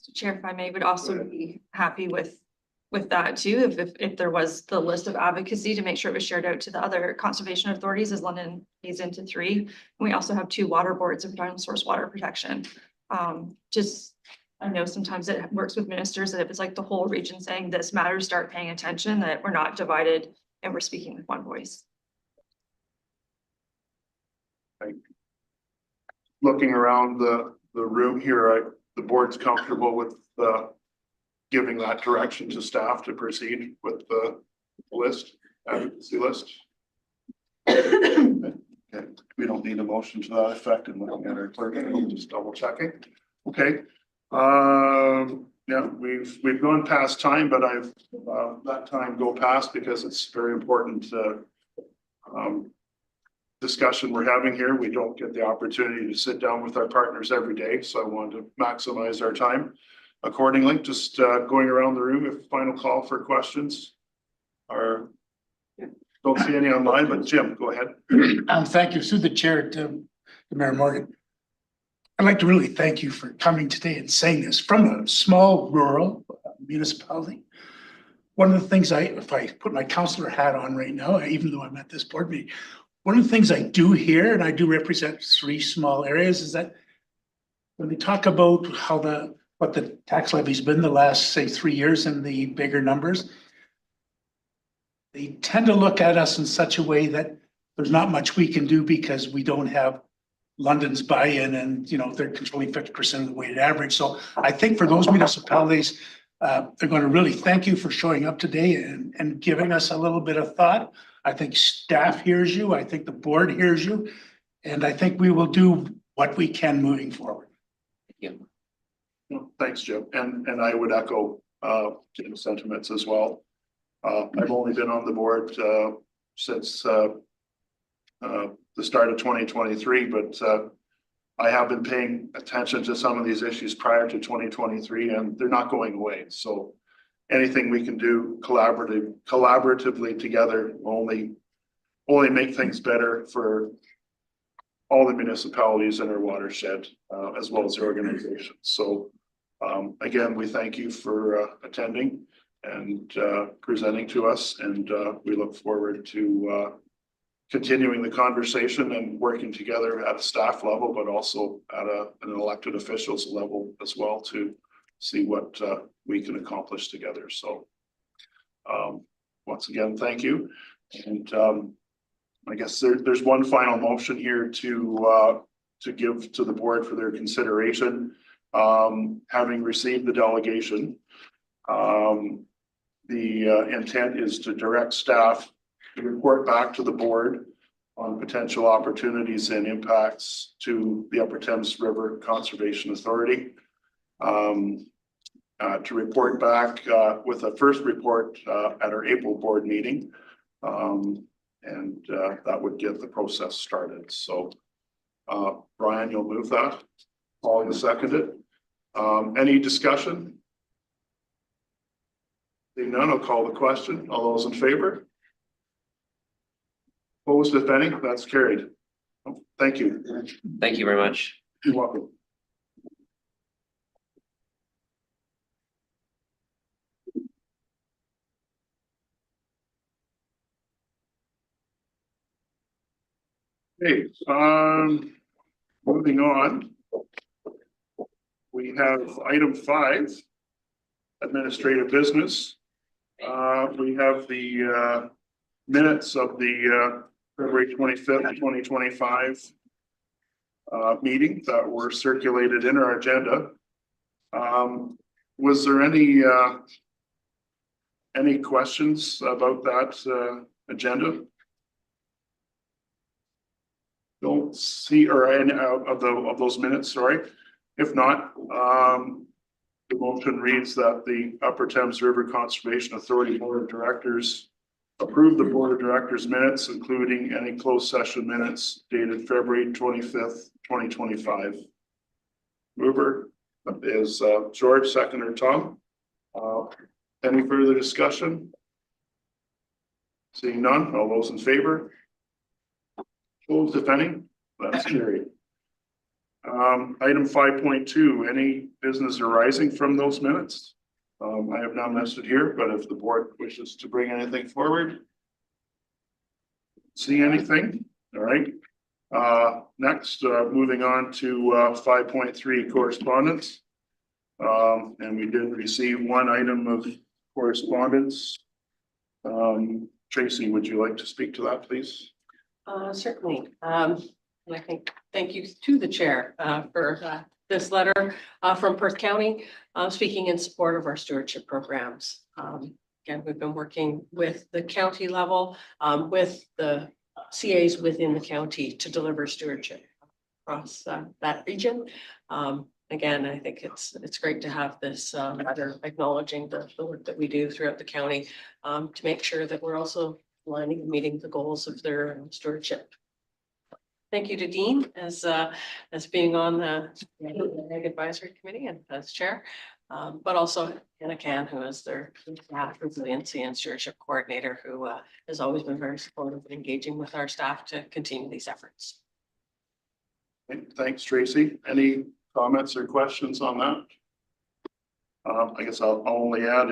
Mr. Chair, if I may, would also be happy with that too, if there was the list of advocacy to make sure it was shared out to the other conservation authorities as London pays into 3. And we also have 2 water boards of ground source water protection. Just, I know sometimes it works with ministers that if it's like the whole region saying this matters, start paying attention, that we're not divided and we're speaking with one voice. Looking around the room here, the board's comfortable with giving that direction to staff to proceed with the list, advocacy list. Okay, we don't need a motion to that effect, and looking at our clerk, we'll just double checking. Okay. Yeah, we've gone past time, but I've let time go past because it's very important discussion we're having here. We don't get the opportunity to sit down with our partners every day, so I wanted to maximize our time accordingly. Just going around the room, if final call for questions. Or don't see any online, but Jim, go ahead. Thank you. Through the chair to Mayor Morgan. I'd like to really thank you for coming today and saying this from a small rural municipality. One of the things if I put my councillor hat on right now, even though I'm at this board meeting, one of the things I do hear, and I do represent 3 small areas, is that when they talk about what the tax levy's been the last, say, 3 years and the bigger numbers, they tend to look at us in such a way that there's not much we can do because we don't have London's buy-in, and they're controlling 50% of the weighted average. So I think for those municipalities, they're going to really thank you for showing up today and giving us a little bit of thought. I think staff hears you. I think the board hears you. And I think we will do what we can moving forward. Thank you. Thanks, Jim. And I would echo Jim's sentiments as well. I've only been on the board since the start of 2023, but I have been paying attention to some of these issues prior to 2023, and they're not going away. So anything we can do collaboratively together only make things better for all the municipalities in our watershed, as well as the organization. So again, we thank you for attending and presenting to us, and we look forward to continuing the conversation and working together at a staff level, but also at an elected officials level as well to see what we can accomplish together. So once again, thank you. And I guess there's one final motion here to give to the board for their consideration. Having received the delegation, the intent is to direct staff to report back to the board on potential opportunities and impacts to the Upper Thames River Conservation Authority. To report back with a first report at our April board meeting. And that would get the process started. So Brian, you'll move that. Paul, you second it. Any discussion? Seeing none, I'll call the question. All those in favor? Opposed, if any? That's carried. Thank you. Thank you very much. You're welcome. Okay, moving on. We have item 5, administrative business. We have the minutes of the February 25th, 2025 meeting that were circulated in our agenda. Was there any questions about that agenda? Don't see, or any of those minutes, sorry. If not, the motion reads that the Upper Thames River Conservation Authority Board of Directors approve the Board of Directors minutes, including any closed session minutes dated February 25th, 2025. Mover is George, seconder Tom. Any further discussion? Seeing none, all those in favor? Opposed, if any? That's carried. Item 5.2, any business arising from those minutes? I have none listed here, but if the board wishes to bring anything forward. See anything? All right. Next, moving on to 5.3 correspondence. And we did receive one item of correspondence. Tracy, would you like to speak to that, please? Certainly. And I think, thank you to the chair for this letter from Perth County, speaking in support of our stewardship programs. Again, we've been working with the county level, with the CAs within the county to deliver stewardship across that region. Again, I think it's great to have this letter acknowledging the work that we do throughout the county to make sure that we're also aligning and meeting the goals of their stewardship. Thank you to Dean as being on the Ag Advisory Committee and as chair, but also Anna Can, who is their staff resiliency and stewardship coordinator, who has always been very supportive of engaging with our staff to continue these efforts. Thanks, Tracy. Any comments or questions on that? I guess I'll only add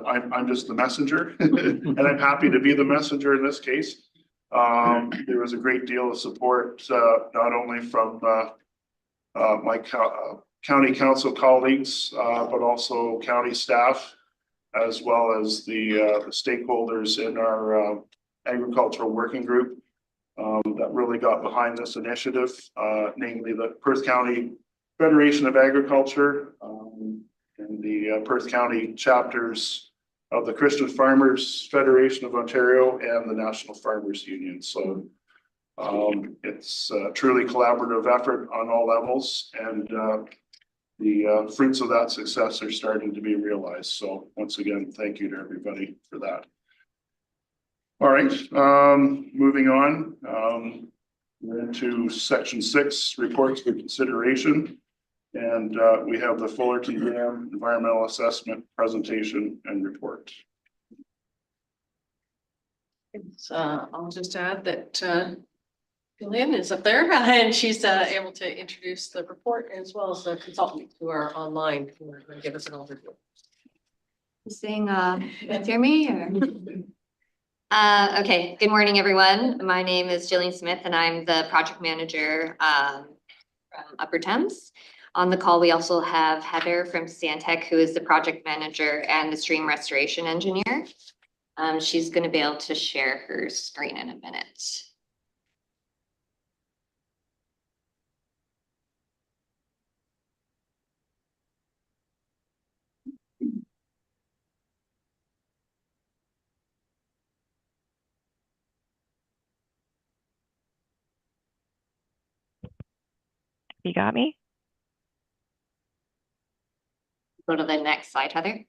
I'm just the messenger and I'm happy to be the messenger in this case. There was a great deal of support, not only from my county council colleagues, but also county staff, as well as the stakeholders in our agricultural working group that really got behind this initiative, namely the Perth County Federation of Agriculture and the Perth County chapters of the Christian Farmers Federation of Ontario and the National Farmers Union. So it's a truly collaborative effort on all levels, and the fruits of that success are starting to be realized. So once again, thank you to everybody for that. All right, moving on. We're into section 6, reports for consideration. And we have the Fullerton Dam environmental assessment presentation and report. I'll just add that Gillian is up there and she's able to introduce the report as well as the consultants who are online who are going to give us an overview. Saying, you guys hear me? Or? Okay, good morning, everyone. My name is Jillian Smith and I'm the project manager from Upper Thames. On the call, we also have Heather from Stantec, who is the project manager and the stream restoration engineer. She's going to be able to share her screen in a minute. You got me? Go to the next slide, Heather.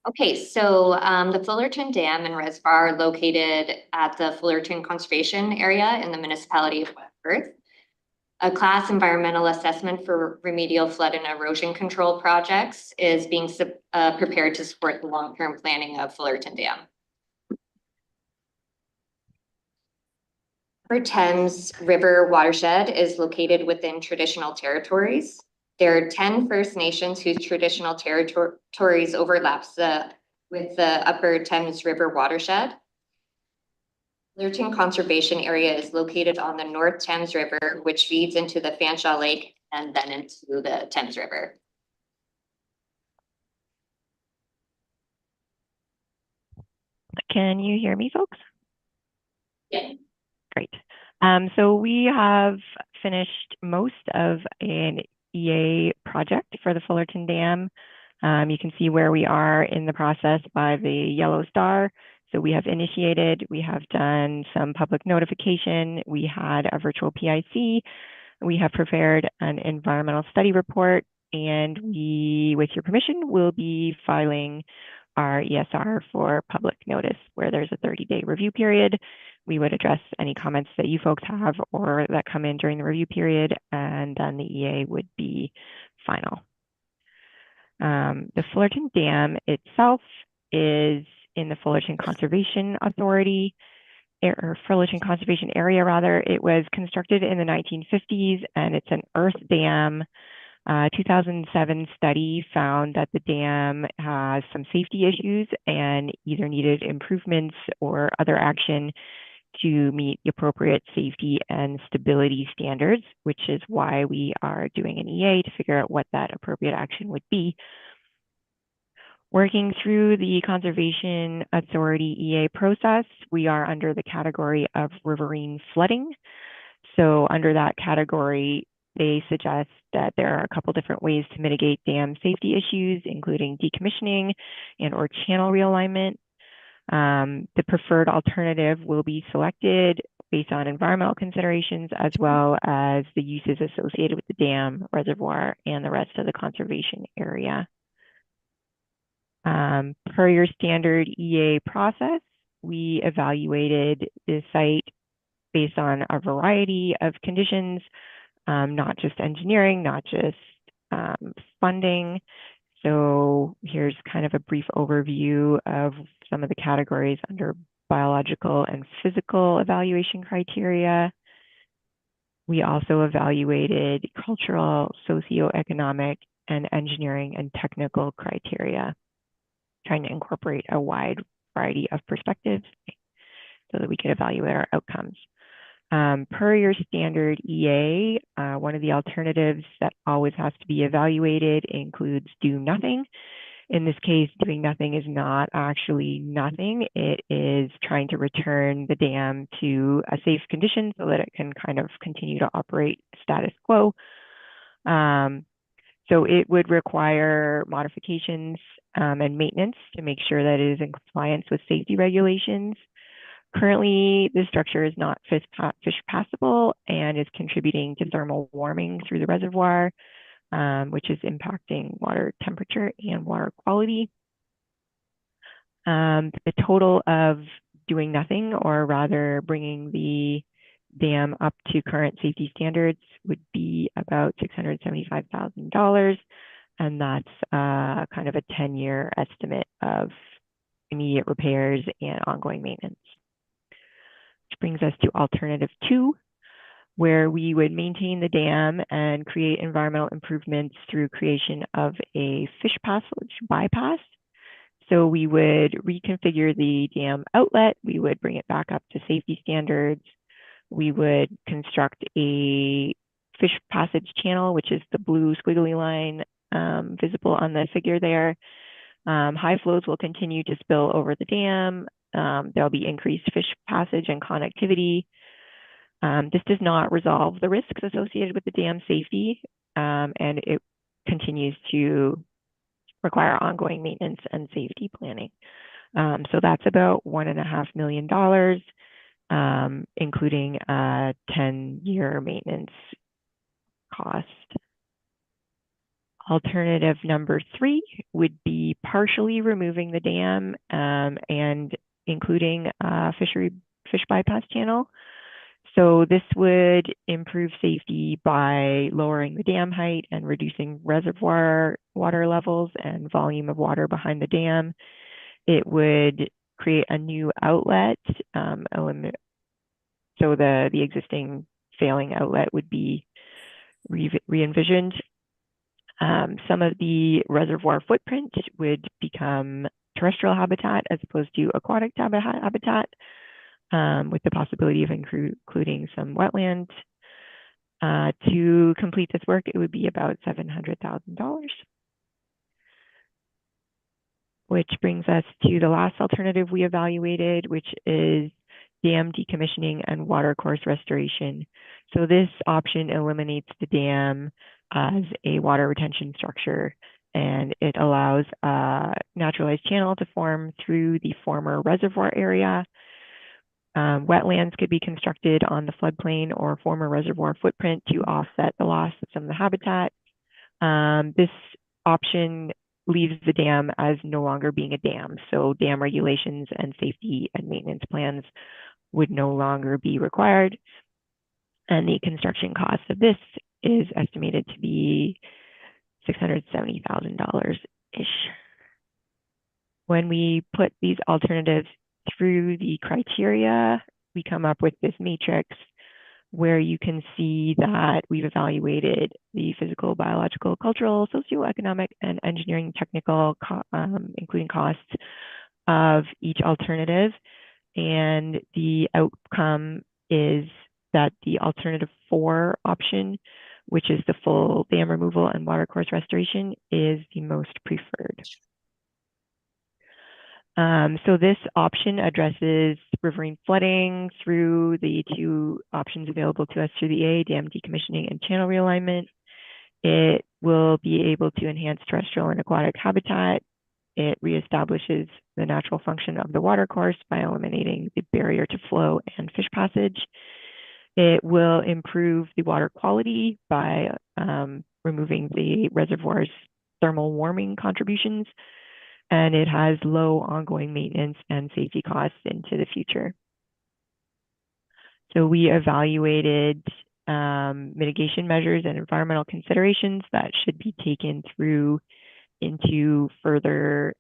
Okay, so the Fullerton Dam and Reservoir are located at the Fullerton Conservation Area in the municipality of West Perth. A class environmental assessment for remedial flood and erosion control projects is being prepared to support the long-term planning of Fullerton Dam. Upper Thames River watershed is located within traditional territories. There are 10 First Nations whose traditional territories overlaps with the Upper Thames River watershed. Fullerton Conservation Area is located on the North Thames River, which feeds into the Fanshawe Lake and then into the Thames River. Can you hear me, folks? Yeah. Great. So we have finished most of an EA project for the Fullerton Dam. You can see where we are in the process by the yellow star. So we have initiated, we have done some public notification, we had a virtual PIC, we have prepared an environmental study report, and we, with your permission, will be filing our ESR for public notice, where there's a 30-day review period. we would address any comments that you folks have or that come in during the review period, and then the EA would be final. The Fullerton Dam itself is in the Fullerton Conservation Authority, or Fullerton Conservation Area rather. It was constructed in the 1950s, and it's an earth dam. 2007 study found that the dam has some safety issues and either needed improvements or other action to meet the appropriate safety and stability standards, which is why we are doing an EA to figure out what that appropriate action would be. Working through the Conservation Authority EA process, we are under the category of riverine flooding. So under that category, they suggest that there are a couple different ways to mitigate dam safety issues, including decommissioning and or channel realignment. The preferred alternative will be selected based on environmental considerations, as well as the uses associated with the dam, reservoir, and the rest of the conservation area. Per your standard EA process, we evaluated the site based on a variety of conditions, not just engineering, not just funding. So here's kind of a brief overview of some of the categories under biological and physical evaluation criteria. We also evaluated cultural, socioeconomic, and engineering and technical criteria, trying to incorporate a wide variety of perspectives so that we could evaluate our outcomes. Per your standard EA, one of the alternatives that always has to be evaluated includes do nothing. In this case, doing nothing is not actually nothing. It is trying to return the dam to a safe condition so that it can kind of continue to operate status quo. So it would require modifications and maintenance to make sure that it is in compliance with safety regulations. Currently, the structure is not fish passable and is contributing to thermal warming through the reservoir, which is impacting water temperature and water quality. The total of doing nothing, or rather bringing the dam up to current safety standards, would be about $675,000. And that's kind of a 10-year estimate of immediate repairs and ongoing maintenance. Which brings us to alternative 2, where we would maintain the dam and create environmental improvements through creation of a fish passage bypass. So we would reconfigure the dam outlet. We would bring it back up to safety standards. We would construct a fish passage channel, which is the blue squiggly line visible on the figure there. High flows will continue to spill over the dam. There'll be increased fish passage and connectivity. This does not resolve the risks associated with the dam safety, and it continues to require ongoing maintenance and safety planning. So that's about $1.5 million, including a 10-year maintenance cost. Alternative number 3 would be partially removing the dam and including a fish bypass channel. So this would improve safety by lowering the dam height and reducing reservoir water levels and volume of water behind the dam. It would create a new outlet. So the existing failing outlet would be re-envisioned. Some of the reservoir footprint would become terrestrial habitat as opposed to aquatic habitat, with the possibility of including some wetland. To complete this work, it would be about $700,000. Which brings us to the last alternative we evaluated, which is dam decommissioning and water course restoration. So this option eliminates the dam as a water retention structure, and it allows a naturalized channel to form through the former reservoir area. Wetlands could be constructed on the floodplain or former reservoir footprint to offset the loss of some of the habitat. This option leaves the dam as no longer being a dam. So dam regulations and safety and maintenance plans would no longer be required. And the construction cost of this is estimated to be $670,000-ish. When we put these alternatives through the criteria, we come up with this matrix where you can see that we've evaluated the physical, biological, cultural, socioeconomic, and engineering technical, including costs of each alternative. And the outcome is that the alternative 4 option, which is the full dam removal and watercourse restoration, is the most preferred. So this option addresses riverine flooding through the 2 options available to us through the EA, dam decommissioning and channel realignment. It will be able to enhance terrestrial and aquatic habitat. It reestablishes the natural function of the watercourse by eliminating the barrier to flow and fish passage. It will improve the water quality by removing the reservoir's thermal warming contributions, and it has low ongoing maintenance and safety costs into the future. So we evaluated mitigation measures and environmental considerations that should be taken through into further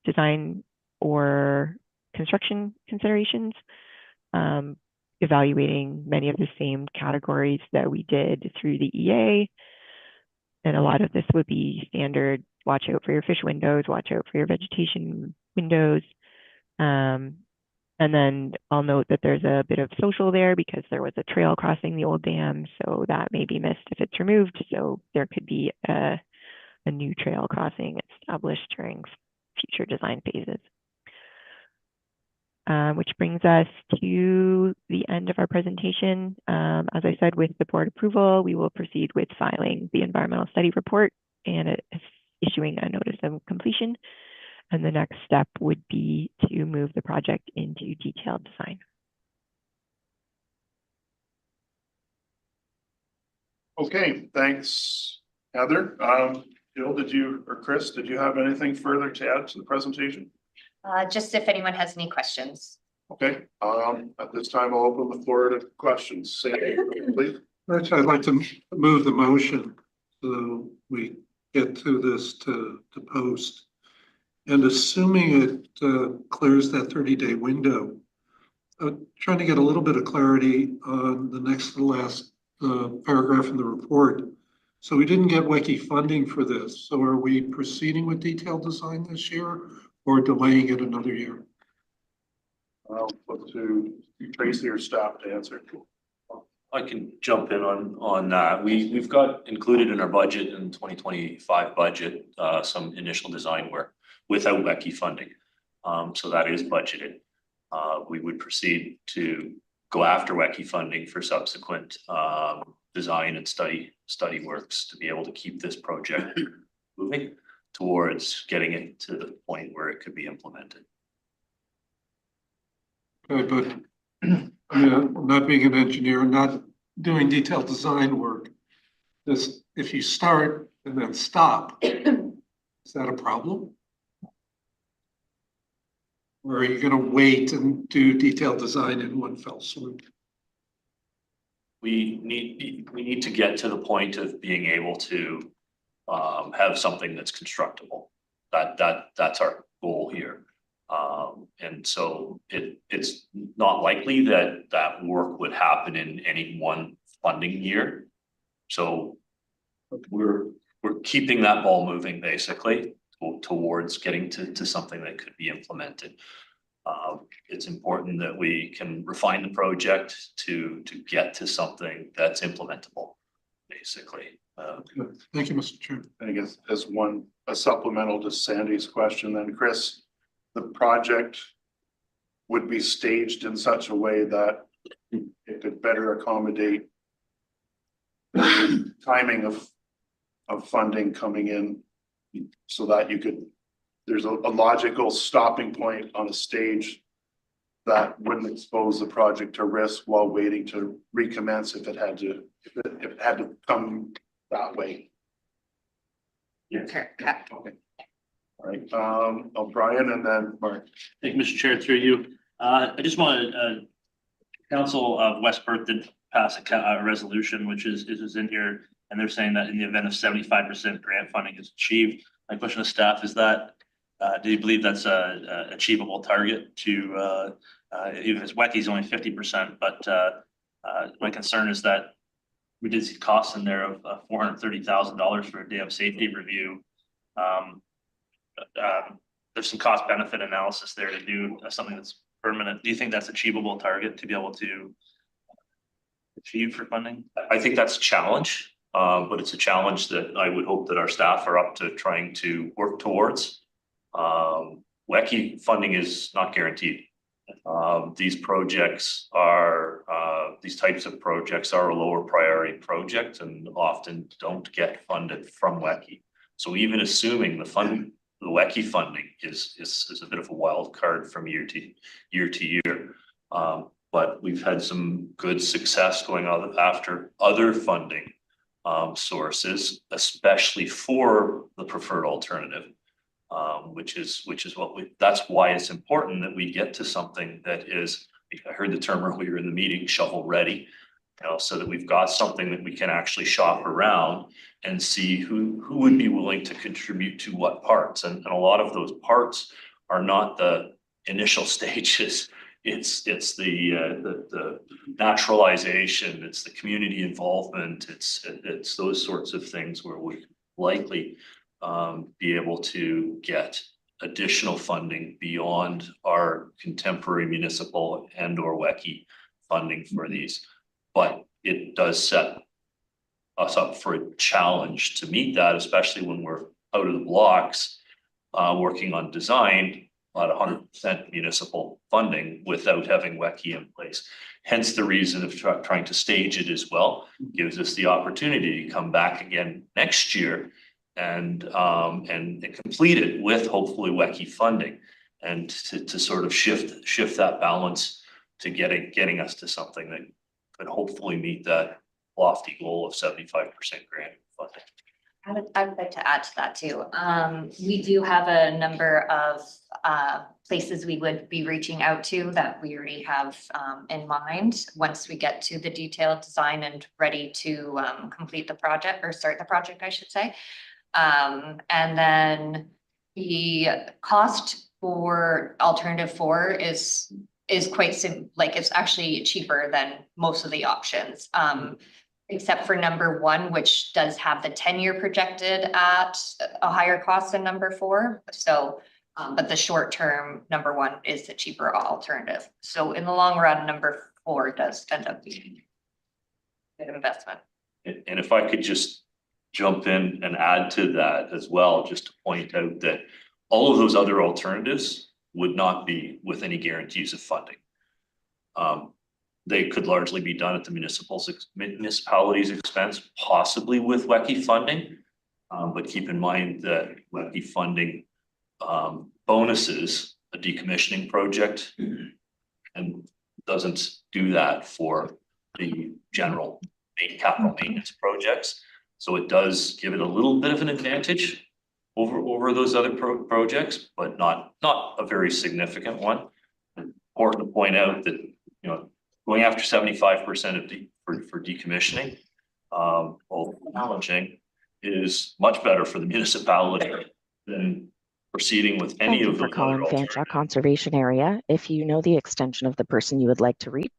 design or construction considerations, evaluating many of the same categories that we did through the EA. And a lot of this would be standard: watch out for your fish windows, watch out for your vegetation windows. And then I'll note that there's a bit of social there because there was a trail crossing the old dam, so that may be missed if it's removed. So there could be a new trail crossing established during future design phases. Which brings us to the end of our presentation. As I said, with the board approval, we will proceed with filing the environmental study report and issuing a notice of completion. And the next step would be to move the project into detailed design. Okay, thanks, Heather. Jill, or Chris, did you have anything further to add to the presentation? Just if anyone has any questions. Okay, at this time, I'll open the floor to questions. Sandy, please. Actually, I'd like to move the motion so we get to this to post. And assuming it clears that 30-day window, trying to get a little bit of clarity on the next to last paragraph in the report. So we didn't get WECI funding for this. So are we proceeding with detailed design this year or delaying it another year? I'll put to Tracy or staff to answer. I can jump in on that. We've got included in our budget in 2025 budget some initial design work without WECI funding. So that is budgeted. We would proceed to go after WECI funding for subsequent design and study works to be able to keep this project moving towards getting it to the point where it could be implemented. Okay, but yeah, not being an engineer, not doing detailed design work, this, if you start and then stop, is that a problem? Or are you going to wait and do detailed design in one fell swoop? We need to get to the point of being able to have something that's constructible. That's our goal here. And so it's not likely that work would happen in any one funding year. So we're keeping that ball moving basically towards getting to something that could be implemented. It's important that we can refine the project to get to something that's implementable, basically. Thank you, Mr. Chair. I guess as a supplemental to Sandy's question, then Chris, the project would be staged in such a way that it could better accommodate the timing of funding coming in, so that there's a logical stopping point on a stage that wouldn't expose the project to risk while waiting to recommence if it had to come that way. Yes. Okay. Okay. All right, Brian and then Mark. Thank you, Mr. Chair, through you. I just want to Council of West Perth did pass a resolution, which is in here, and they're saying that in the event of 75% grant funding is achieved. My question to staff is that, do you believe that's a achievable target to, even as WECI's only 50%, but my concern is that we did see costs in there of $430,000 for a day of safety review. There's some cost benefit analysis there to do something that's permanent. Do you think that's achievable target to be able to achieve for funding? I think that's a challenge, but it's a challenge that I would hope that our staff are up to trying to work towards. WECI funding is not guaranteed. These projects are, these types of projects are a lower priority project and often don't get funded from WECI. So even assuming the WECI funding is a bit of a wild card from year to year. But we've had some good success going on after other funding sources, especially for the preferred alternative. Which is what that's why it's important that we get to something that is, I heard the term earlier in the meeting, shovel ready. So that we've got something that we can actually shop around and see who would be willing to contribute to what parts. And a lot of those parts are not the initial stages. It's the naturalization, it's the community involvement, it's those sorts of things where we likely be able to get additional funding beyond our contemporary municipal and or WECI funding for these. But it does set us up for a challenge to meet that, especially when we're out of the blocks, working on design at 100% municipal funding without having WECI in place. Hence the reason of trying to stage it as well, gives us the opportunity to come back again next year and complete it with hopefully WECI funding, and to sort of shift that balance to getting us to something that could hopefully meet that lofty goal of 75% grant funding. I would like to add to that too. We do have a number of places we would be reaching out to that we already have in mind once we get to the detailed design and ready to complete the project, or start the project, I should say. And then the cost for alternative 4 is quite like it's actually cheaper than most of the options. Except for number 1, which does have the 10-year projected at a higher cost than number 4. So, but the short-term number 1 is the cheaper alternative. So in the long run, number 4 does end up being a good investment. And if I could just jump in and add to that as well, just to point out that all of those other alternatives would not be with any guarantees of funding. They could largely be done at the municipality's expense, possibly with WECI funding. But keep in mind that WECI funding bonuses a decommissioning project and doesn't do that for the general capital maintenance projects. So it does give it a little bit of an advantage over those other projects, but not a very significant one. Important to point out that, going after 75% for decommissioning, while challenging, is much better for the municipality than proceeding with any of those other alternatives. Fanshawe Conservation Area. If you know the extension of the person you would like to reach.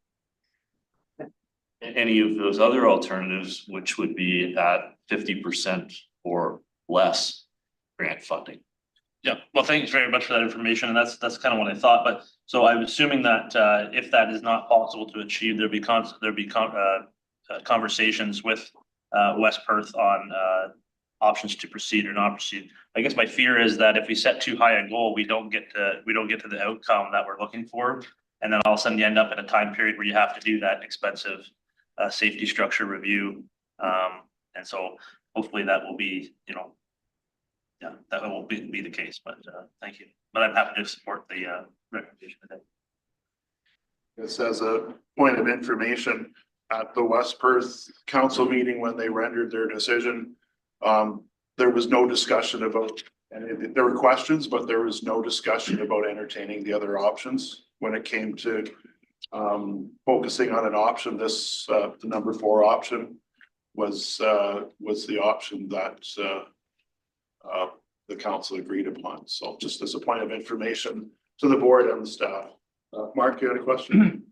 Any of those other alternatives, which would be at 50% or less grant funding. Yeah, well, thanks very much for that information, and that's kind of what I thought. But so I'm assuming that if that is not possible to achieve, there'd be conversations with West Perth on options to proceed or not proceed. I guess my fear is that if we set too high a goal, we don't get to the outcome that we're looking for, and then all of a sudden you end up in a time period where you have to do that expensive safety structure review, and so hopefully that will be, that will be the case. But thank you. But I'm happy to support the recommendation today. This as a point of information, at the West Perth Council meeting when they rendered their decision, there was no discussion about, and there were questions, but there was no discussion about entertaining the other options when it came to focusing on an option, this, the number 4 option was the option that, the council agreed upon. So just as a point of information to the board and the staff. Mark, you had a question?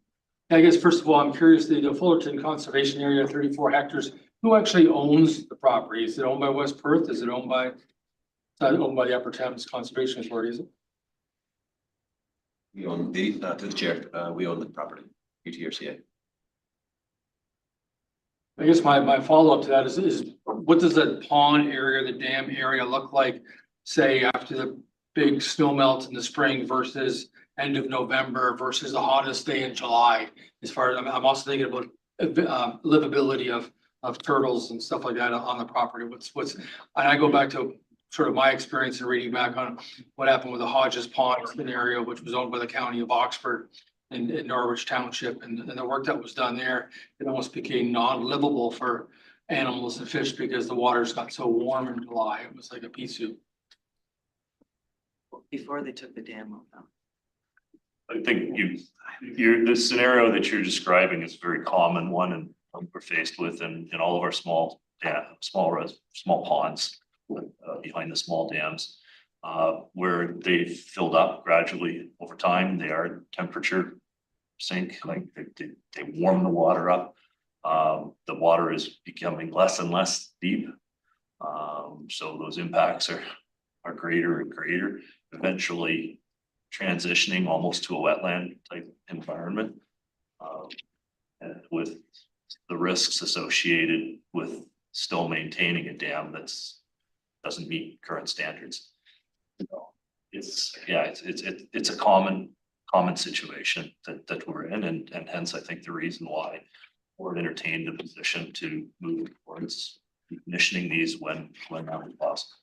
I guess, first of all, I'm curious, the Fullerton Conservation Area, 34 hectares, who actually owns the property? Is it owned by West Perth? Is it owned by, it's not owned by the Upper Thames Conservation Authority, is it? We own the, to the chair, we own the property, UTRCA. I guess my follow-up to that is what does that pond area, the dam area look like, say, after the big snow melt in the spring versus end of November versus the hottest day in July? As far as, I'm also thinking about livability of turtles and stuff like that on the property. And I go back to sort of my experience in reading back on what happened with the Hodges Pond scenario, which was owned by the county of Oxford in Norwich Township, and the work that was done there, it almost became non-livable for animals and fish because the waters got so warm in July. It was like a pea soup. Before they took the dam off. I think the scenario that you're describing is a very common one and we're faced with in all of our small ponds behind the small dams, where they filled up gradually over time. They are temperature sink, like they warm the water up. The water is becoming less and less deep. So those impacts are greater and greater, eventually transitioning almost to a wetland type environment, and with the risks associated with still maintaining a dam that's doesn't meet current standards. It's a common situation that we're in, and hence I think the reason why we're entertained the position to move towards decommissioning these when that was possible.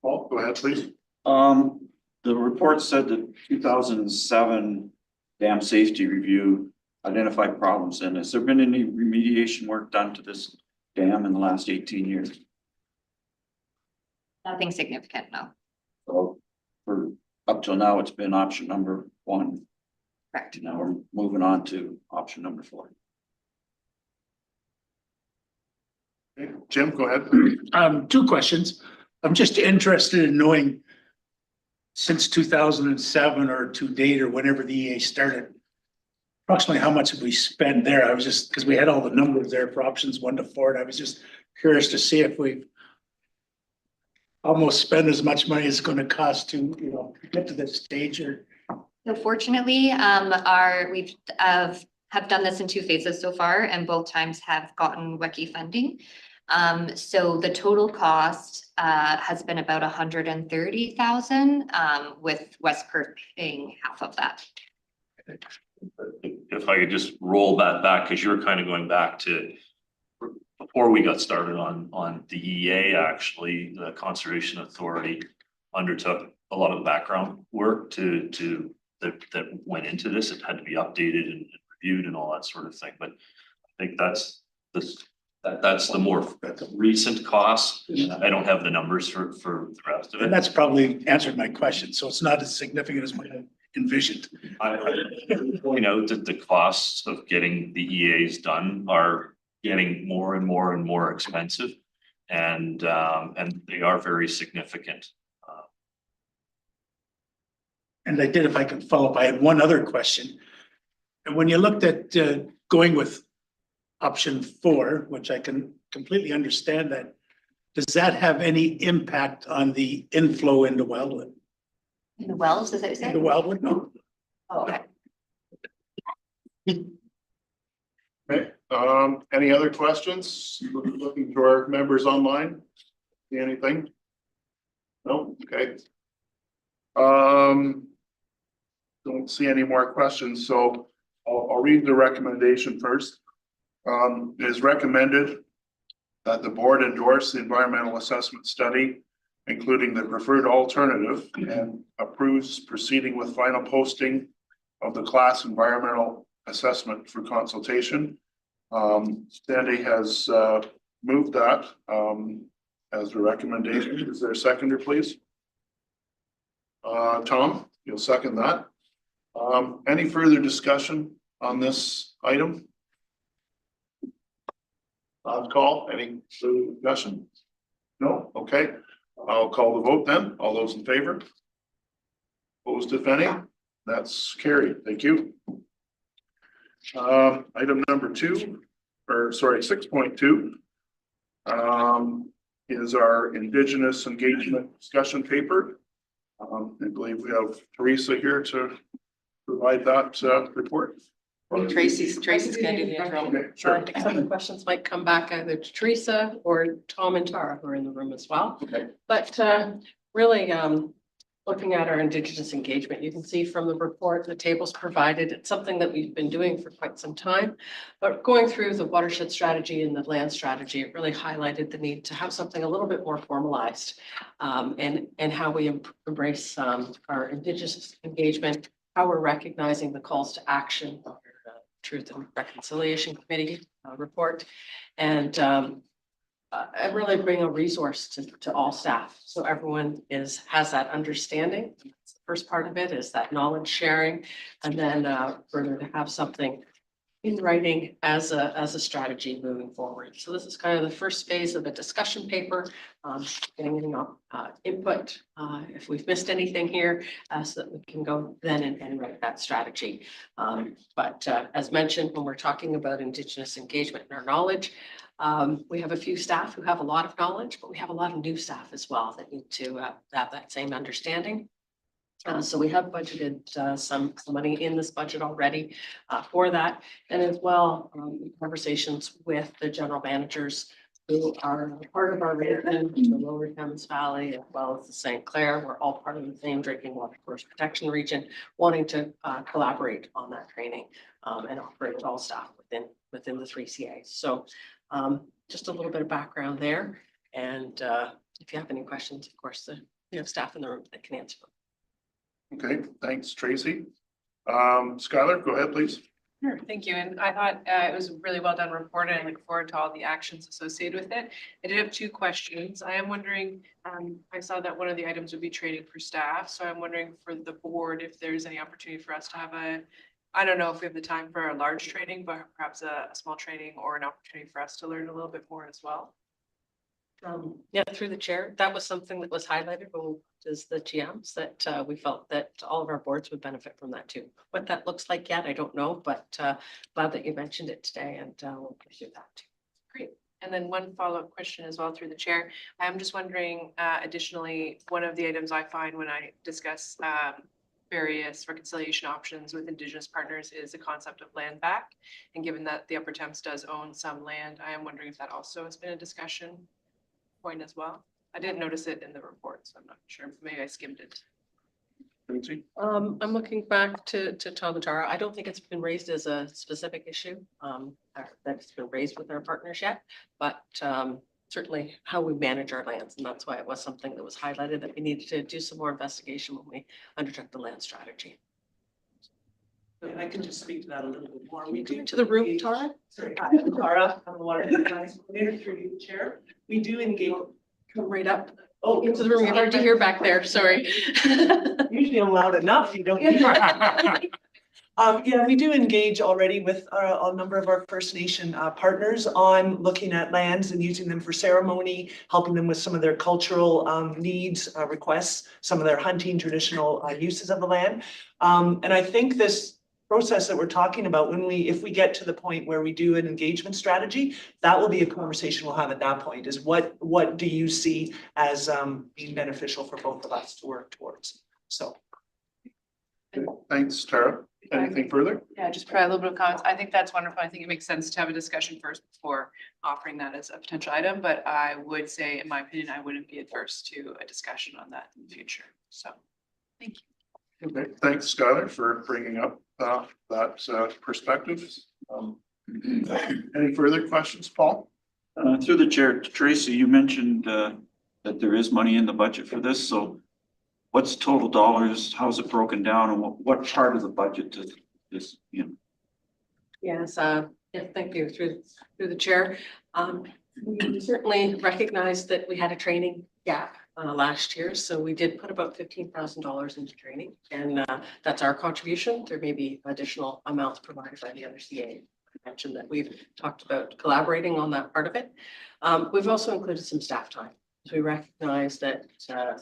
Paul, go ahead, please. The report said that 2007 dam safety review identified problems, and has there been any remediation work done to this dam in the last 18 years? Nothing significant, no. So for up till now, it's been option number 1. Correct. Now we're moving on to option number 4. Okay, Jim, go ahead. 2 questions. I'm just interested in knowing, since 2007 or to date or whenever the EA started, approximately how much have we spent there? I was just, because we had all the numbers there for options 1 to 4, and I was just curious to see if we've almost spent as much money as it's going to cost to, get to this stage. Or So fortunately, we've have done this in 2 phases so far, and both times have gotten WECI funding. So the total cost has been about 130,000, with West Perth paying half of that. If I could just roll that back, because you were kind of going back to before we got started on the EA, actually, the Conservation Authority undertook a lot of background work that went into this. It had to be updated and reviewed and all that sort of thing. But I think that's the more recent cost. I don't have the numbers for the rest of it. and that's probably answered my question. So it's not as significant as what I envisioned. I point out that the costs of getting the EAs done are getting more and more and more expensive, and they are very significant. And I did, if I could follow up, I had one other question. And when you looked at going with option 4, which I can completely understand that, does that have any impact on the inflow into Wildwood? In the wells, is that what you said? Into Wildwood, no? Oh, okay. Okay, any other questions? Looking to our members online. See anything? No, okay. Don't see any more questions, so I'll read the recommendation first. It is recommended that the board endorse the environmental assessment study, including the preferred alternative, and approves proceeding with final posting of the class environmental assessment for consultation. Sandy has moved that as a recommendation. Is there a seconder, please? Tom, you'll second that. Any further discussion on this item? Last call, any further discussion? No, okay, I'll call the vote then. All those in favor? Opposed, if any? That's carried. Thank you. Item number 2, or sorry, 6.2. Is our Indigenous engagement discussion paper. I believe we have Teresa here to provide that report. Tracy's gonna do the intro. Okay, sure. Some of the questions might come back either to Teresa or Tom and Tara, who are in the room as well. Okay. But really, looking at our Indigenous engagement, you can see from the report, the tables provided, it's something that we've been doing for quite some time. But going through the watershed strategy and the land strategy, it really highlighted the need to have something a little bit more formalized. And how we embrace our Indigenous engagement, how we're recognizing the calls to action, Truth and Reconciliation Committee report, and really bring a resource to all staff. So everyone has that understanding. That's the first part of it is that knowledge sharing, and then further to have something in writing as a strategy moving forward. So this is kind of the first phase of a discussion paper, getting input if we've missed anything here, so that we can go then and write that strategy. But as mentioned, when we're talking about Indigenous engagement and our knowledge, we have a few staff who have a lot of knowledge, but we have a lot of new staff as well that need to have that same understanding. So we have budgeted some money in this budget already for that. And as well, conversations with the general managers who are part of our region, the Lower Thames Valley, as well as the St. Clair. We're all part of the same drinking water course protection region, wanting to collaborate on that training and operate all staff within the 3 CAs. So just a little bit of background there. And if you have any questions, of course, we have staff in the room that can answer them. Okay, thanks, Tracy. Skylar, go ahead, please. Sure, thank you. And I thought it was a really well done report, and I look forward to all the actions associated with it. I did have 2 questions. I am wondering, I saw that one of the items would be training for staff. So I'm wondering for the board, if there's any opportunity for us to have I don't know if we have the time for a large training, but perhaps a small training or an opportunity for us to learn a little bit more as well. Yeah, through the chair, that was something that was highlighted when as the GMs that we felt that all of our boards would benefit from that too. What that looks like yet, I don't know, but glad that you mentioned it today, and we'll pursue that too. Great. And then one follow-up question as well through the chair. I'm just wondering, additionally, one of the items I find when I discuss various reconciliation options with Indigenous partners is the concept of land back. And given that the Upper Thames does own some land, I am wondering if that also has been a discussion point as well. I didn't notice it in the report, so I'm not sure. Maybe I skimmed it. I'm looking back to Tom and Tara. I don't think it's been raised as a specific issue that's been raised with our partners yet, but certainly how we manage our lands. And that's why it was something that was highlighted that we needed to do some more investigation when we undertook the land strategy. And I can just speak to that a little bit more. We do to the room, Tara. Sorry, hi, I'm Tara. I'm the water enterprise coordinator through you, Chair. We do engage. Come right up. Oh, into the room. You hard to hear back there. Sorry. Usually I'm loud enough. You don't hear. Yeah, we do engage already with a number of our First Nation partners on looking at lands and using them for ceremony, helping them with some of their cultural needs, requests, some of their hunting traditional uses of the land. And I think this process that we're talking about, if we get to the point where we do an engagement strategy, that will be a conversation we'll have at that point, is what do you see as being beneficial for both of us to work towards? So. Thanks, Tara. Anything further? Yeah, just provide a little bit of comments. I think that's wonderful. I think it makes sense to have a discussion first before offering that as a potential item, but I would say, in my opinion, I wouldn't be adverse to a discussion on that in the future. So, thank you. Okay, thanks, Skylar, for bringing up that perspective. Any further questions, Paul? Through the chair, Tracy, you mentioned that there is money in the budget for this. So what's total dollars? How's it broken down? And what part of the budget does this, Yes, thank you through the chair. We certainly recognize that we had a training gap last year, so we did put about $15,000 into training, and that's our contribution. There may be additional amounts provided by the other CA. I mentioned that we've talked about collaborating on that part of it. We've also included some staff time. So we recognize that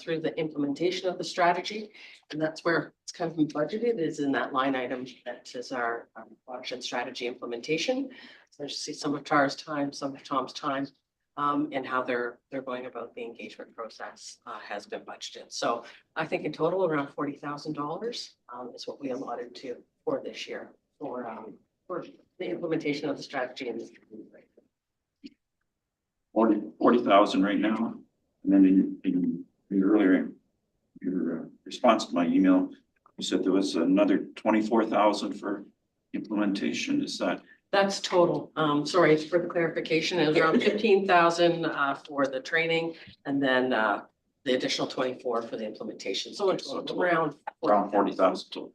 through the implementation of the strategy, and that's where it's kind of budgeted, is in that line item that is our watershed strategy implementation. So you see some of Tara's time, some of Tom's time, and how they're going about the engagement process has been budgeted. So I think in total around $40,000 is what we allotted to for this year for the implementation of the strategy in this. 40,000 right now. And then in your response to my email, you said there was another 24,000 for implementation. Is that? That's total. Sorry for the clarification. It was around 15,000 for the training, and then the additional 24 for the implementation. So it's around 40,000 total.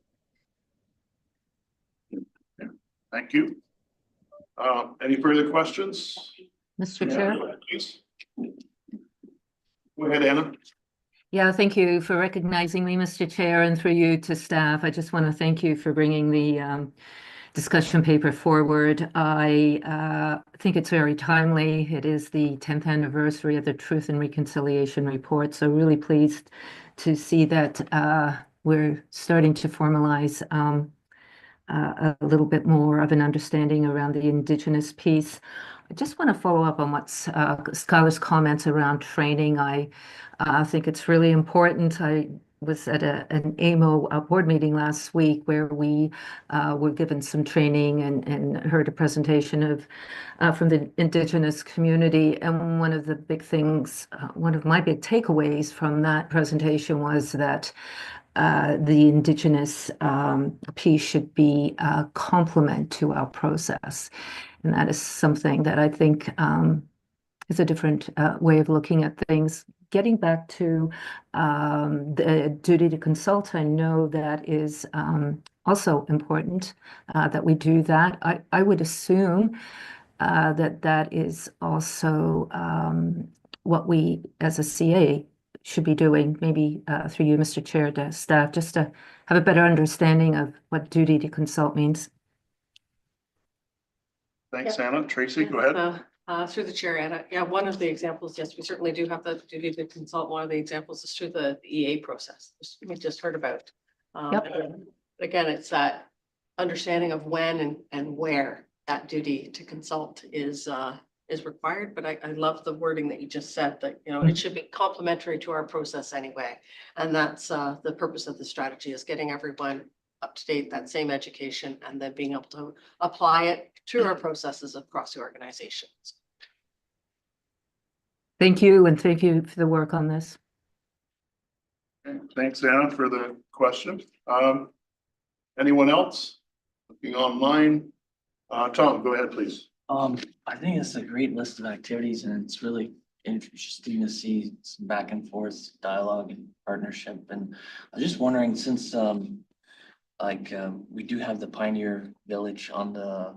Thank you. Any further questions? Mr. Chair? Please. Go ahead, Anna. Yeah, thank you for recognizing me, Mr. Chair, and through you to staff. I just want to thank you for bringing the discussion paper forward. I think it's very timely. It is the 10th anniversary of the Truth and Reconciliation Report, so really pleased to see that we're starting to formalize a little bit more of an understanding around the Indigenous piece. I just want to follow up on what Skylar's comments around training. I think it's really important. I was at an AMO board meeting last week where we were given some training and heard a presentation of from the Indigenous community. And one of the big things, one of my big takeaways from that presentation was that the Indigenous piece should be a complement to our process. And that is something that I think is a different way of looking at things. Getting back to the duty to consult, I know that is also important that we do that. I would assume that that is also what we as a CA should be doing, maybe through you, Mr. Chair, to staff, just to have a better understanding of what duty to consult means. Thanks, Anna. Tracy, go ahead. Through the chair, Anna. Yeah, one of the examples, yes, we certainly do have the duty to consult. One of the examples is through the EA process, we just heard about. Again, it's that understanding of when and where that duty to consult is required. But I love the wording that you just said, that, you know, it should be complementary to our process anyway. And that's the purpose of the strategy, is getting everyone up to date, that same education, and then being able to apply it to our processes across the organizations. Thank you, and thank you for the work on this. Thanks, Anna, for the question. Anyone else looking online? Tom, go ahead, please. I think it's a great list of activities, and it's really interesting to see some back and forth dialogue and partnership. And I was just wondering, since we do have the Pioneer Village on the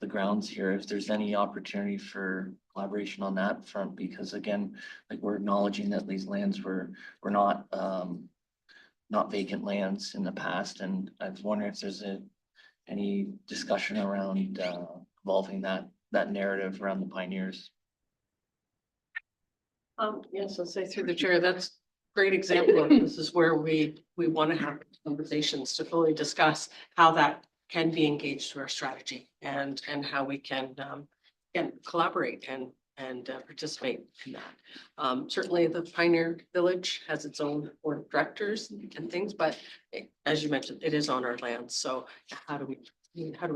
grounds here, if there's any opportunity for collaboration on that front, because again, like, we're acknowledging that these lands were not vacant lands in the past, and I was wondering if there's any discussion around evolving that narrative around the pioneers. Yes, I'll say through the chair, that's a great example of this is where we want to have conversations to fully discuss how that can be engaged through our strategy, and how we can collaborate and participate in that. Certainly the Pioneer Village has its own board of directors and things, but as you mentioned, it is on our land. So how do we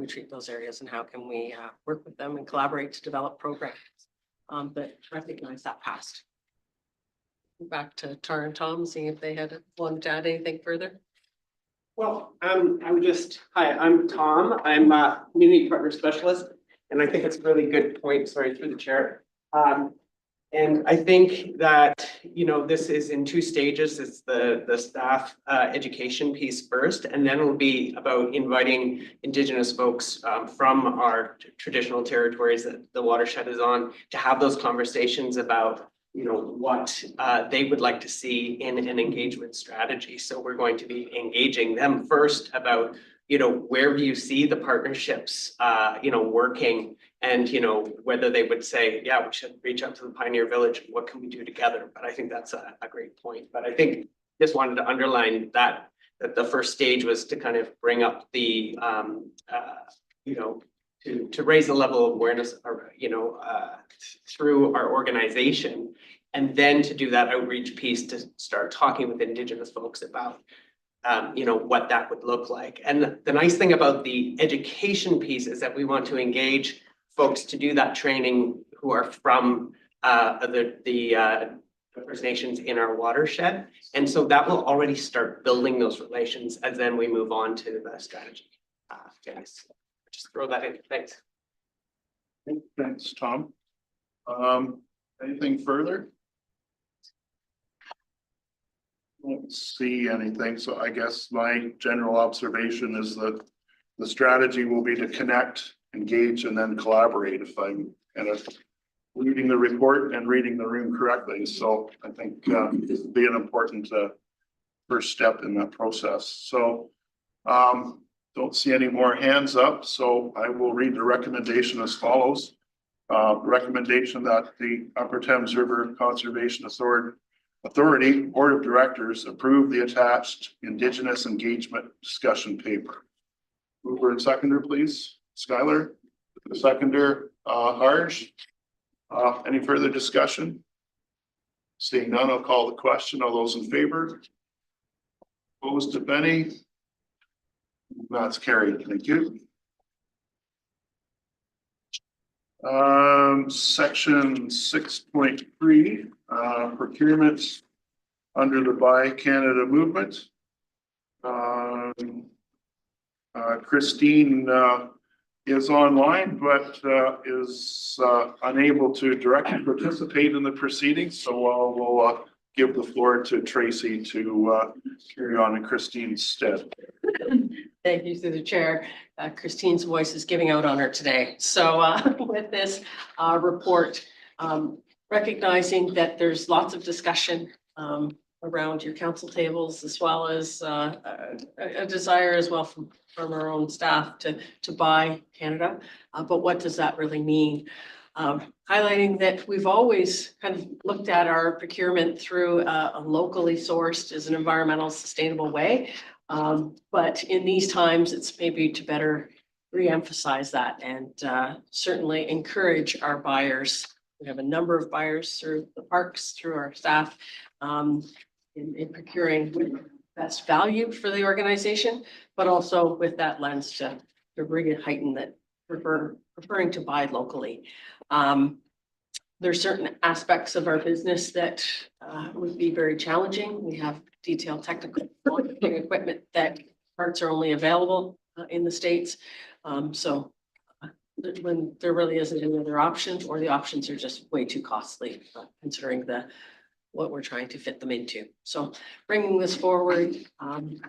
treat those areas, and how can we work with them and collaborate to develop programs that recognize that past? Back to Tara and Tom, seeing if they had wanted to add anything further. Well, hi, I'm Tom. I'm a community partner specialist, and I think it's a really good point, sorry, through the chair. And I think that, you know, this is in two stages. It's the staff education piece first, and then it'll be about inviting Indigenous folks from our traditional territories that the watershed is on to have those conversations about what they would like to see in an engagement strategy. So we're going to be engaging them first about, where do you see the partnerships, working, and, whether they would say, yeah, we should reach out to the Pioneer Village, and what can we do together? But I think that's a great point. But I think just wanted to underline that the first stage was to kind of bring up the, to raise the level of awareness, through our organization. And then to do that outreach piece to start talking with Indigenous folks about, what that would look like. And the nice thing about the education piece is that we want to engage folks to do that training who are from the First Nations in our watershed. And so that will already start building those relations as then we move on to the strategy. Yes, just throw that in. Thanks. Thanks, Tom. Anything further? Don't see anything, so I guess my general observation is that the strategy will be to connect, engage, and then collaborate, if I'm kind of reading the report and reading the room correctly. So I think this will be an important first step in that process. So don't see any more hands up, so I will read the recommendation as follows. Recommendation that the Upper Thames River Conservation Authority Board of Directors approve the attached Indigenous engagement discussion paper. Mover and seconder, please. Skylar, the seconder, Harj. Any further discussion? Seeing none, I'll call the question. All those in favor? Opposed, if any? That's carried. Thank you. Section 6.3, procurement under the Buy Canada movement. Christine is online, but is unable to directly participate in the proceedings. So we'll give the floor to Tracy to carry on in Christine's stead. Thank you through the chair. Christine's voice is giving out on her today. So with this report, recognizing that there's lots of discussion around your council tables, as well as a desire as well from our own staff to buy Canada. But what does that really mean? Highlighting that we've always kind of looked at our procurement through a locally sourced as an environmental sustainable way. But in these times, it's maybe to better reemphasize that and certainly encourage our buyers. We have a number of buyers through the parks, through our staff, in procuring best value for the organization, but also with that lens to bring it heighten that preferring to buy locally. There's certain aspects of our business that would be very challenging. We have detailed technical equipment that parts are only available in the States. So when there really isn't any other options, or the options are just way too costly, considering what we're trying to fit them into. So bringing this forward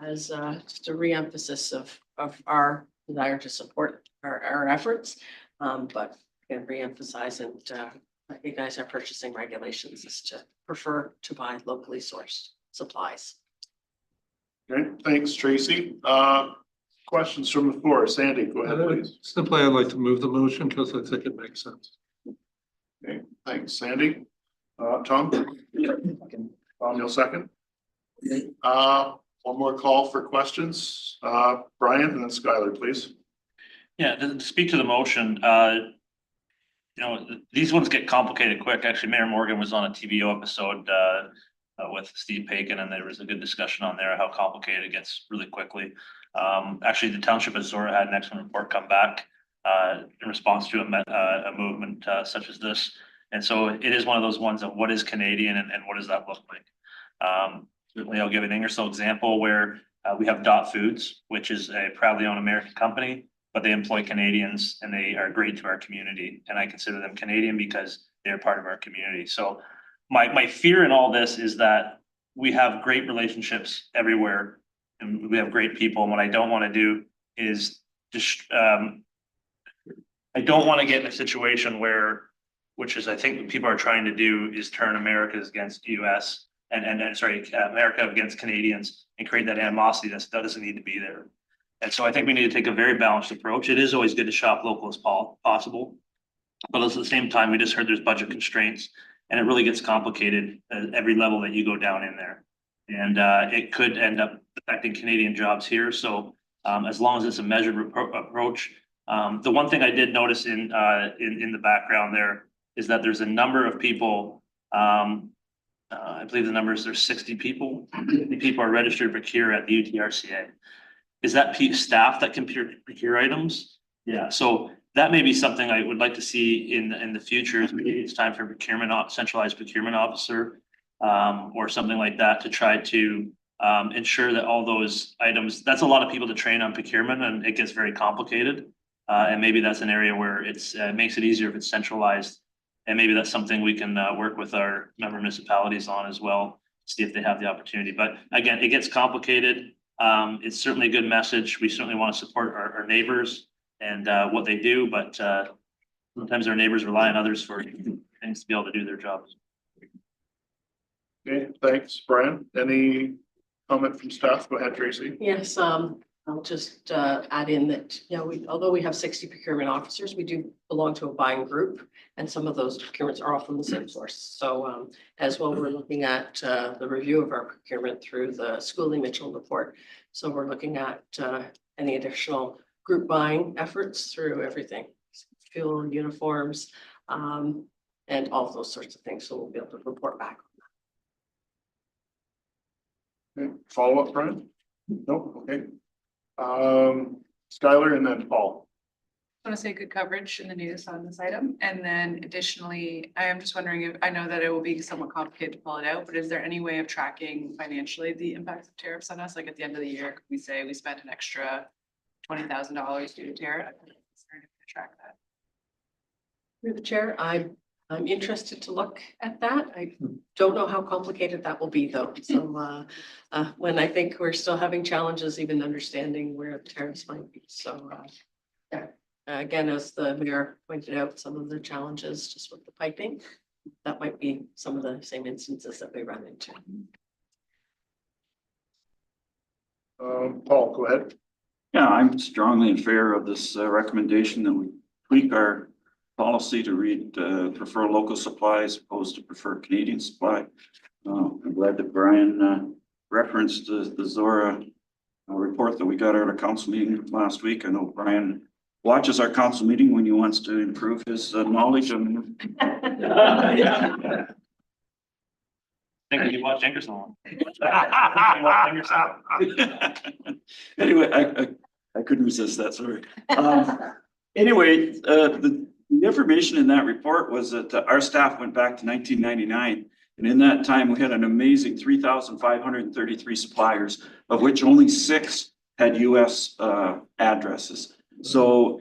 as just a reemphasis of our desire to support our efforts, but again, reemphasize and recognize our purchasing regulations is to prefer to buy locally sourced supplies. Okay, thanks, Tracy. Questions from the floor. Sandy, go ahead, please. Simply, I'd like to move the motion because I think it makes sense. Okay, thanks, Sandy. Tom? Tom, you'll second? One more call for questions. Brian and then Skylar, please. Yeah, to speak to the motion, these ones get complicated quick. Actually, Mayor Morgan was on a TVO episode with Steve Pakin, and there was a good discussion on there how complicated it gets really quickly. Actually, the Township of Zora had an excellent report come back in response to a movement such as this. And so it is one of those ones of what is Canadian and what does that look like? Certainly, I'll give an Ingersoll example where we have Dot Foods, which is a proudly owned American company, but they employ Canadians and they are great to our community. And I consider them Canadian because they're part of our community. So my fear in all this is that we have great relationships everywhere and we have great people. And what I don't want to do is just, I don't want to get in a situation where which is, I think what people are trying to do is turn America against US and sorry, America against Canadians and create that animosity that doesn't need to be there. And so I think we need to take a very balanced approach. It is always good to shop local as possible. But at the same time, we just heard there's budget constraints and it really gets complicated at every level that you go down in there. And it could end up affecting Canadian jobs here. So as long as it's a measured approach. The one thing I did notice in the background there is that there's a number of people, I believe the numbers, there's 60 people. 50 people are registered to procure at the UTRCA. Is that staff that can procure items? Yeah, so that may be something I would like to see in the future. Maybe it's time for centralized procurement officer or something like that to try to ensure that all those items, that's a lot of people to train on procurement and it gets very complicated. And maybe that's an area where it makes it easier if it's centralized. And maybe that's something we can work with our member municipalities on as well, see if they have the opportunity. But again, it gets complicated. It's certainly a good message. We certainly want to support our neighbors and what they do, but sometimes our neighbors rely on others for things to be able to do their jobs. Okay, thanks, Brian. Any comment from staff? Go ahead, Tracy. Yes, I'll just add in that, although we have 60 procurement officers, we do belong to a buying group. And some of those procurements are all from the same source. So as well, we're looking at the review of our procurement through the Schooley Mitchell report. So we're looking at any additional group buying efforts through everything, fuel, uniforms, and all those sorts of things. So we'll be able to report back. Okay. Follow up, Brian? No, okay. Skylar and then Paul. I want to say good coverage in the news on this item. And then additionally, I am just wondering if, I know that it will be somewhat complicated to pull it out, but is there any way of tracking financially the impacts of tariffs on us? Like at the end of the year, could we say we spent an extra $20,000 due to tariff? Is there any way to track that? Through the chair, I'm interested to look at that. I don't know how complicated that will be though. So when I think we're still having challenges, even understanding where the tariffs might be. So yeah. Again, as the mayor pointed out, some of the challenges just with the piping, that might be some of the same instances that we run into. Paul, go ahead. Yeah, I'm strongly in favor of this recommendation that we tweak our policy to read prefer local supply as opposed to prefer Canadian supply. I'm glad that Brian referenced the Zora report that we got out of council meeting last week. I know Brian watches our council meeting when he wants to improve his knowledge on. I think you watch Ingersoll. Anyway, I couldn't resist that, sorry. Anyway, the information in that report was that our staff went back to 1999. And in that time, we had an amazing 3,533 suppliers, of which only 6 had US addresses. So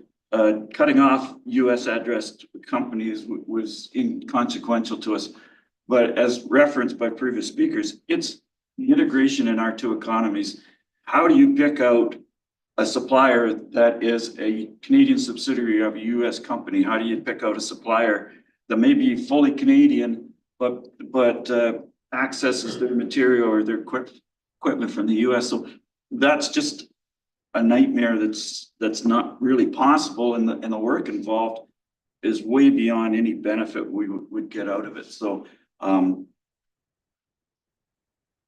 cutting off US addressed companies was inconsequential to us. But as referenced by previous speakers, it's the integration in our two economies. How do you pick out a supplier that is a Canadian subsidiary of a US company? How do you pick out a supplier that may be fully Canadian, but accesses their material or their equipment from the US? So that's just a nightmare that's not really possible, and the work involved is way beyond any benefit we would get out of it. So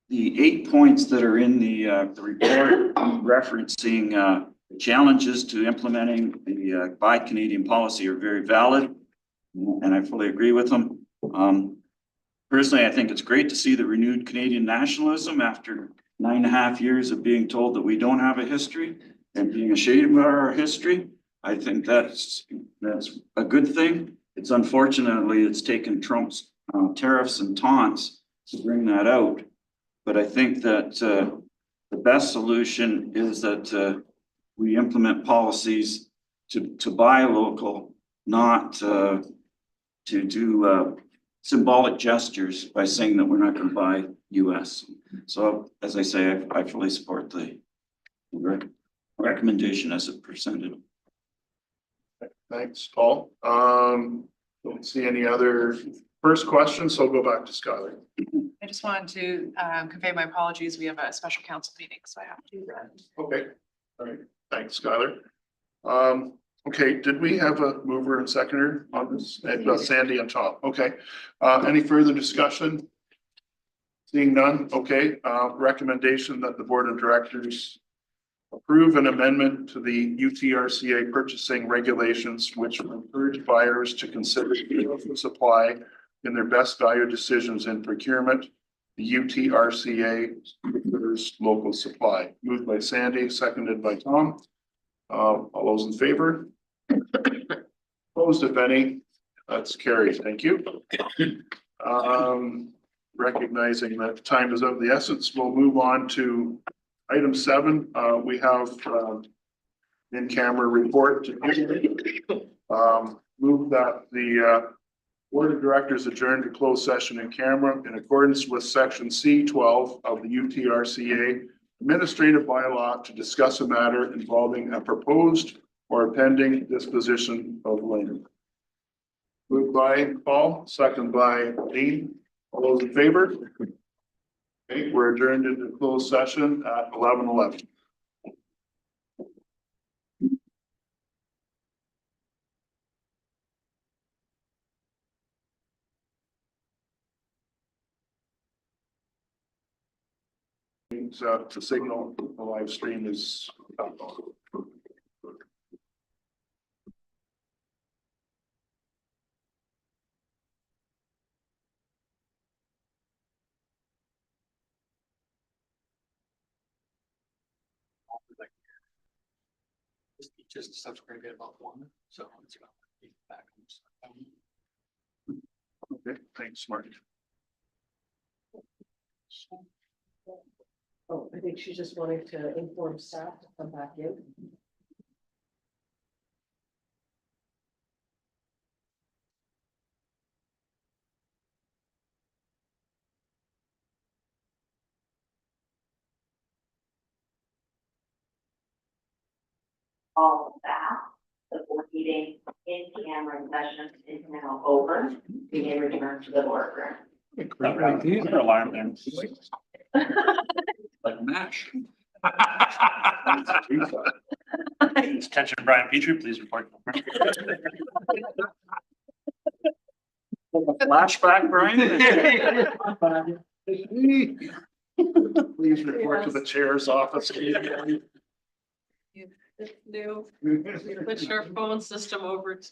the 8 points that are in the report referencing challenges to implementing the Buy Canadian policy are very valid, and I fully agree with them. Personally, I think it's great to see the renewed Canadian nationalism after 9.5 years of being told that we don't have a history and being ashamed of our history. I think that's a good thing. It's unfortunately, it's taken Trump's tariffs and taunts to bring that out. But I think that the best solution is that we implement policies to buy local, not to do symbolic gestures by saying that we're not going to buy US. So as I say, I fully support the recommendation as it presented. Thanks, Paul. Don't see any other first questions, so I'll go back to Skylar. I just wanted to convey my apologies. We have a special council meeting, so I have to run. Okay, all right, thanks, Skylar. Okay, did we have a mover and seconder on this? Sandy on top, okay. Any further discussion? Seeing none, okay, recommendation that the board of directors approve an amendment to the UTRCA purchasing regulations, which will encourage buyers to consider local supply in their best value decisions in procurement. The UTRCA prefers local supply. Moved by Sandy, seconded by Tom. All those in favor? Opposed, if any? That's carried. Thank you. Recognizing that time is of the essence, we'll move on to item 7. We have in-camera report to move that the board of directors adjourn to closed session in camera in accordance with section C12 of the UTRCA administrative bylaw to discuss a matter involving a proposed or a pending disposition of land. Moved by Paul, second by Dean. All those in favor? Okay, we're adjourned into closed session at 11:11. To signal the live stream is up. Just subscribe it about 1, so it's about back. Okay, thanks, Marty. Oh, I think she's just wanting to inform staff to come back in. All of that, the board meeting in camera session is now over. We may return to the boardroom. Great idea. Alarm there. Like MASH. Attention, Brian Petrie, please report. Flashback, Brian. Please report to the chair's office. New, switched our phone system over to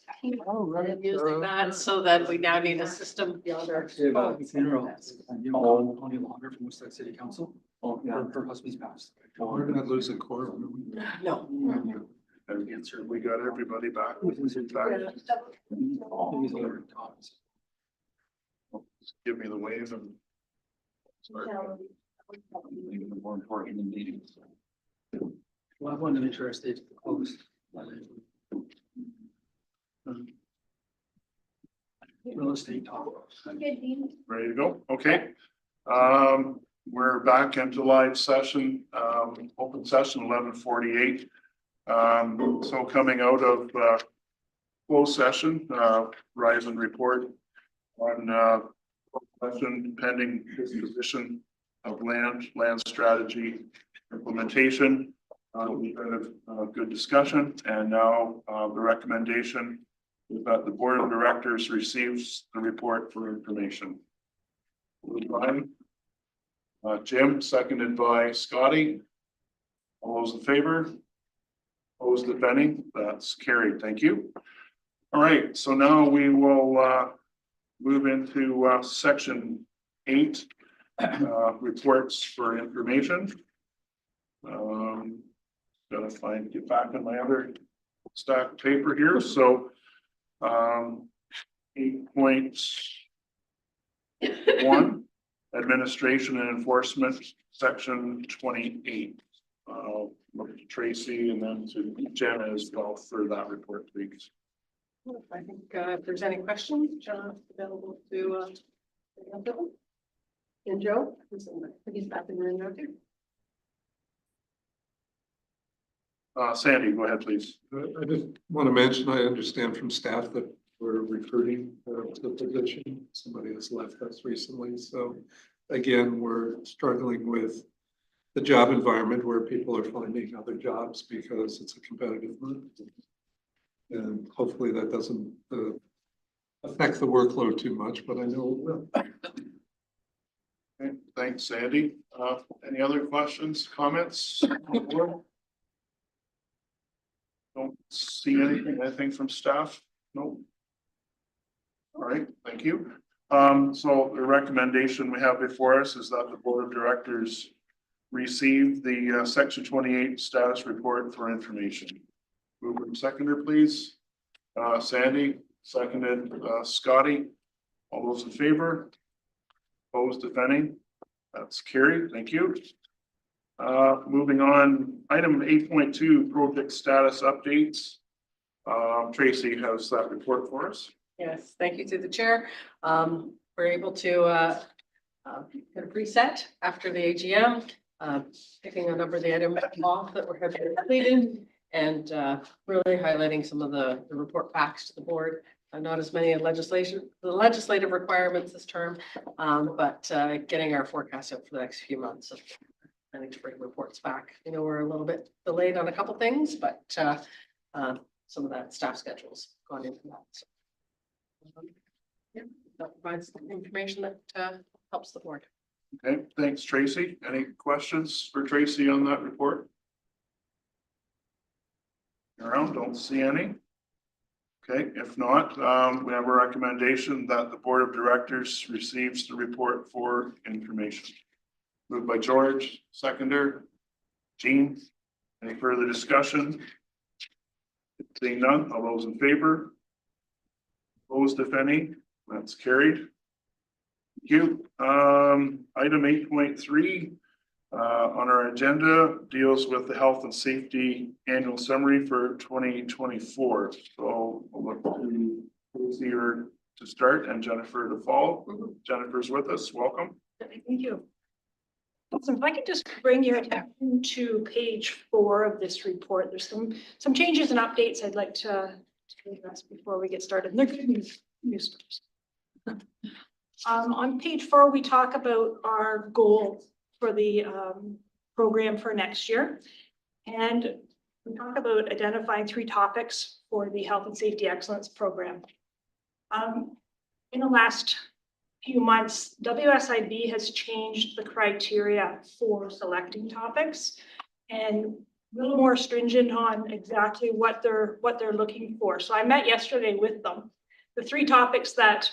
using that, so that we now need a system beyond our phones. Only longer from Woodside City Council. Her husband's passed. We're gonna lose a quorum. No. We got everybody back. Give me the wave and. Start. More important than meetings. Well, I wanted to make sure I stayed close. Real estate talk. Ready to go? Okay. We're back into live session, open session 11:48. So coming out of closed session, rise and report on session pending disposition of land strategy implementation. We've had a good discussion, and now the recommendation is that the board of directors receives the report for information. Brian, Jim, seconded by Scotty. All those in favor? Opposed, if any? That's carried. Thank you. All right, so now we will move into section 8, reports for information. Gotta get back on my other stack of paper here. So 8.1, administration and enforcement, section 28. Look to Tracy and then to Jenna as well for that report, please. I think if there's any questions, John's available to answer them. And Joe, he's back in the room now too. Sandy, go ahead, please. I just want to mention, I understand from staff that we're recruiting the position. Somebody has left us recently, so again, we're struggling with the job environment where people are finding other jobs because it's a competitive market. And hopefully that doesn't affect the workload too much, but I know it will. Okay, thanks, Sandy. Any other questions, comments? Don't see anything from staff? No. All right, thank you. So the recommendation we have before us is that the board of directors receive the section 28 status report for information. Mover and seconder, please. Sandy, seconded, Scotty. All those in favor? Opposed, if any? That's carried. Thank you. Moving on, item 8.2, project status updates. Tracy has that report for us. Yes, thank you to the chair. We're able to get a preset after the AGM, picking a number of the items off that were heavily completed and really highlighting some of the report backs to the board. Not as many the legislative requirements this term, but getting our forecast out for the next few months. So I need to bring reports back. You know, we're a little bit delayed on a couple things, but some of that staff schedules gone into that. So, yeah, that provides information that helps the board. Okay, thanks, Tracy. Any questions for Tracy on that report? Around, don't see any. Okay, if not, we have a recommendation that the board of directors receives the report for information. Moved by George, seconder, Jean. Any further discussion? Seeing none, all those in favor? Opposed, if any? That's carried. Thank you. Item 8.3 on our agenda deals with the health and safety annual summary for 2024. So we'll look to Lucy here to start and Jennifer to follow. Jennifer's with us. Welcome. Thank you. So if I could just bring your attention to page 4 of this report, there's some changes and updates I'd like to address before we get started. And they're good news. On page 4, we talk about our goal for the program for next year. And we talk about identifying 3 topics for the Health and Safety Excellence Program. In the last few months, WSIB has changed the criteria for selecting topics and a little more stringent on exactly what they're looking for. So I met yesterday with them. The 3 topics that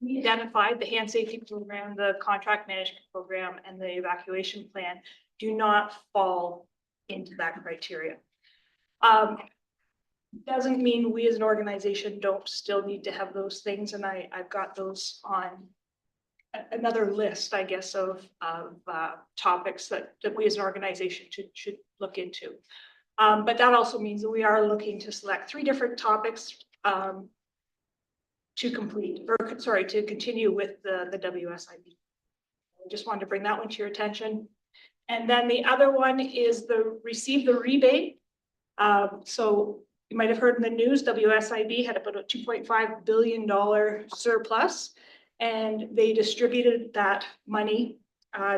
we identified, the hand safety program, the contract management program, and the evacuation plan, do not fall into that criteria. Doesn't mean we as an organization don't still need to have those things, and I've got those on another list, I guess, of topics that we as an organization should look into. But that also means that we are looking to select 3 different topics to continue with the WSIB. I just wanted to bring that one to your attention. And then the other one is receive the rebate. So you might have heard in the news, WSIB had about a $2.5 billion surplus, and they distributed that money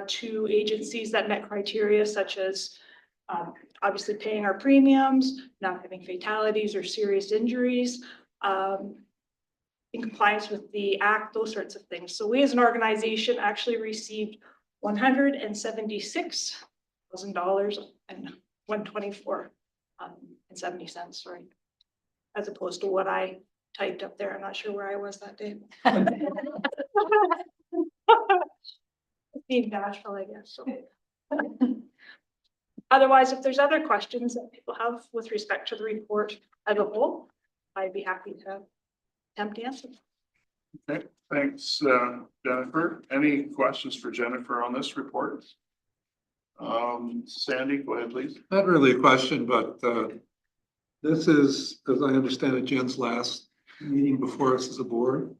to agencies that met criteria such as obviously paying our premiums, not having fatalities or serious injuries, in compliance with the Act, those sorts of things. So we as an organization actually received $176,000 and $124.70, sorry, as opposed to what I typed up there. I'm not sure where I was that day. Being bashful, I guess. So. Otherwise, if there's other questions that people have with respect to the report as a whole, I'd be happy to attempt to answer. Okay, thanks, Jennifer. Any questions for Jennifer on this report? Sandy, go ahead, please. Not really a question, but this is, as I understand it, Jen's last meeting before us as a board.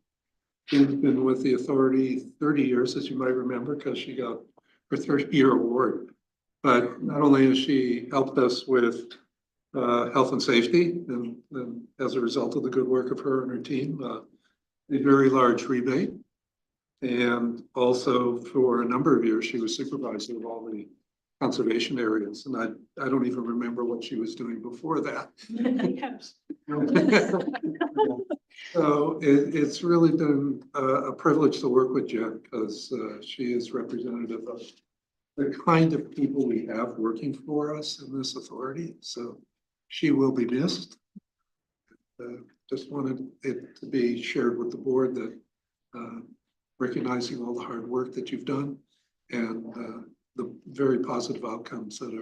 Jen's been with the authority 30 years, as you might remember, because she got her 30-year award. But not only has she helped us with health and safety, and as a result of the good work of her and her team, a very large rebate. And also for a number of years, she was supervisor of all the conservation areas, and I don't even remember what she was doing before that. Yes. So it's really been a privilege to work with Jen, because she is representative of the kind of people we have working for us in this authority. So she will be missed. Just wanted it to be shared with the board that recognizing all the hard work that you've done and the very positive outcomes that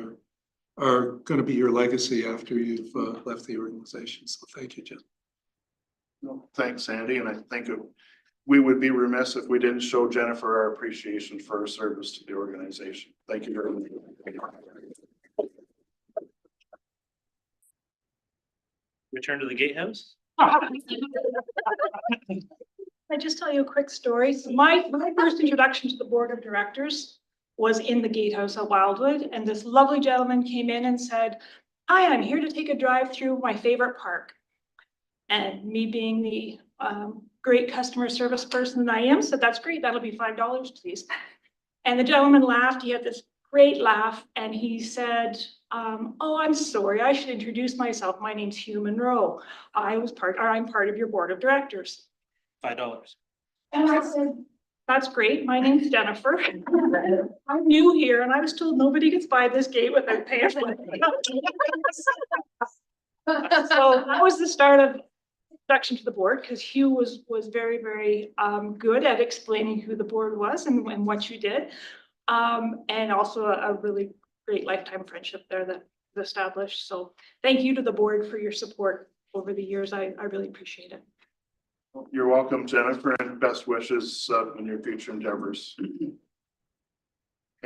are going to be your legacy after you've left the organization. So thank you, Jen. No, thanks, Sandy, and I think we would be remiss if we didn't show Jennifer our appreciation for her service to the organization. Thank you very much. Return to the gatehouse. I just tell you a quick story. So my first introduction to the board of directors was in the gatehouse at Wildwood, and this lovely gentleman came in and said, "Hi, I'm here to take a drive through my favorite park." And me being the great customer service person that I am, said, "That's great. That'll be $5, please." And the gentleman laughed. He had this great laugh, and he said, "Oh, I'm sorry. I should introduce myself. My name's Hugh Monroe. I'm part of your board of directors." $5. And I said, "That's great. My name's Jennifer. I'm new here, and I was told nobody gets by this gate without paying for it." So that was the start of introduction to the board, because Hugh was very, very good at explaining who the board was and what you did. And also a really great lifetime friendship there that was established. So thank you to the board for your support over the years. I really appreciate it. You're welcome, Jennifer, and best wishes in your future endeavors.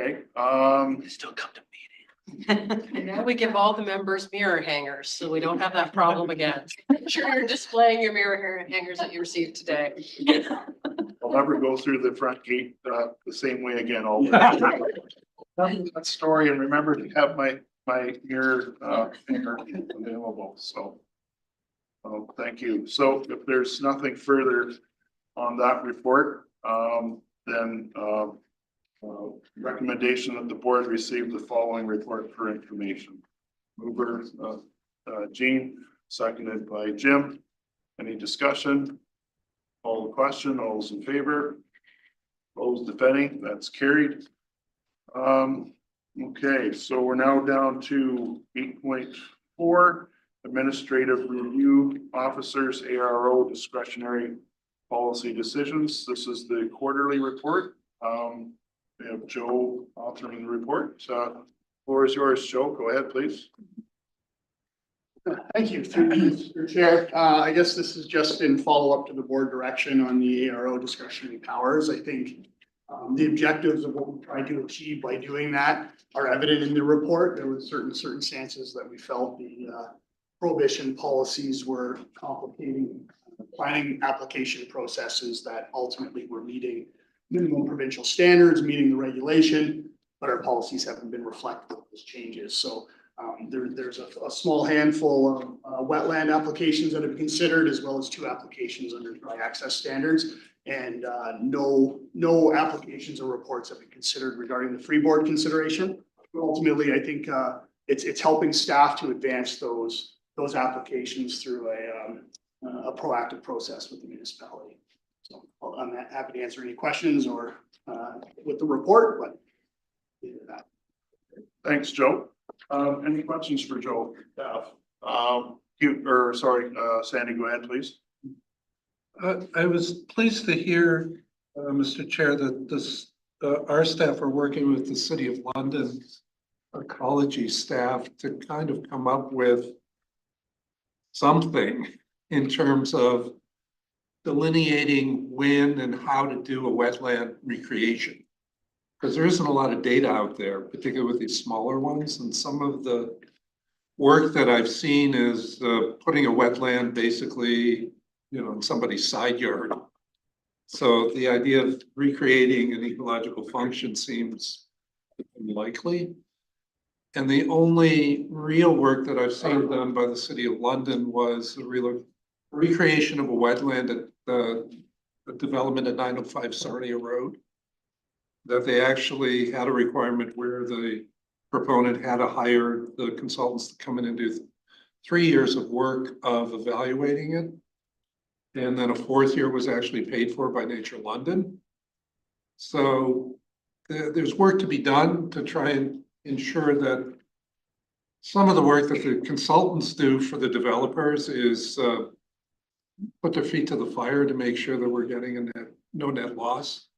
Okay, Still come to And now we give all the members mirror hangers, so we don't have that problem again. Make sure you're displaying your mirror hangers that you received today. I'll never go through the front gate the same way again. All that story, and remember to have my mirror hanger available. So, thank you. So, if there's nothing further on that report, then recommendation that the board receive the following report for information. Mover Jean, seconded by Jim. Any discussion? All the question, all those in favor? Opposed, if any, that's carried. Okay, so we're now down to 8.4, administrative review officers, ARO discretionary policy decisions. This is the quarterly report. We have Joe authoring the report. Floor is yours, Joe. Go ahead, please. Thank you, through Mr. Chair. I guess this is just in follow-up to the board direction on the ARO discretionary powers. I think the objectives of what we tried to achieve by doing that are evident in the report. There were certain circumstances that we felt the prohibition policies were complicating planning application processes that ultimately were meeting minimum provincial standards, meeting the regulation, but our policies haven't been reflective of those changes. So there's a small handful of wetland applications that have been considered, as well as 2 applications under dry access standards. And no applications or reports have been considered regarding the freeboard consideration. But ultimately, I think it's helping staff to advance those applications through a proactive process with the municipality. So I'm happy to answer any questions or with the report, but Thanks, Joe. Any questions for Joe? Sandy, go ahead, please. I was pleased to hear, Mr. Chair, that our staff are working with the City of London ecology staff to kind of come up with something in terms of delineating when and how to do a wetland recreation. Because there isn't a lot of data out there, particularly with these smaller ones. And some of the work that I've seen is putting a wetland basically, in somebody's side yard. So the idea of recreating an ecological function seems unlikely. And the only real work that I've seen done by the City of London was the recreation of a wetland at the development at 905 Sarnia Road. That they actually had a requirement where the proponent had to hire the consultants to come in and do 3 years of work of evaluating it. And then a 4th year was actually paid for by Nature London. So there's work to be done to try and ensure that some of the work that the consultants do for the developers is put their feet to the fire to make sure that we're getting no net loss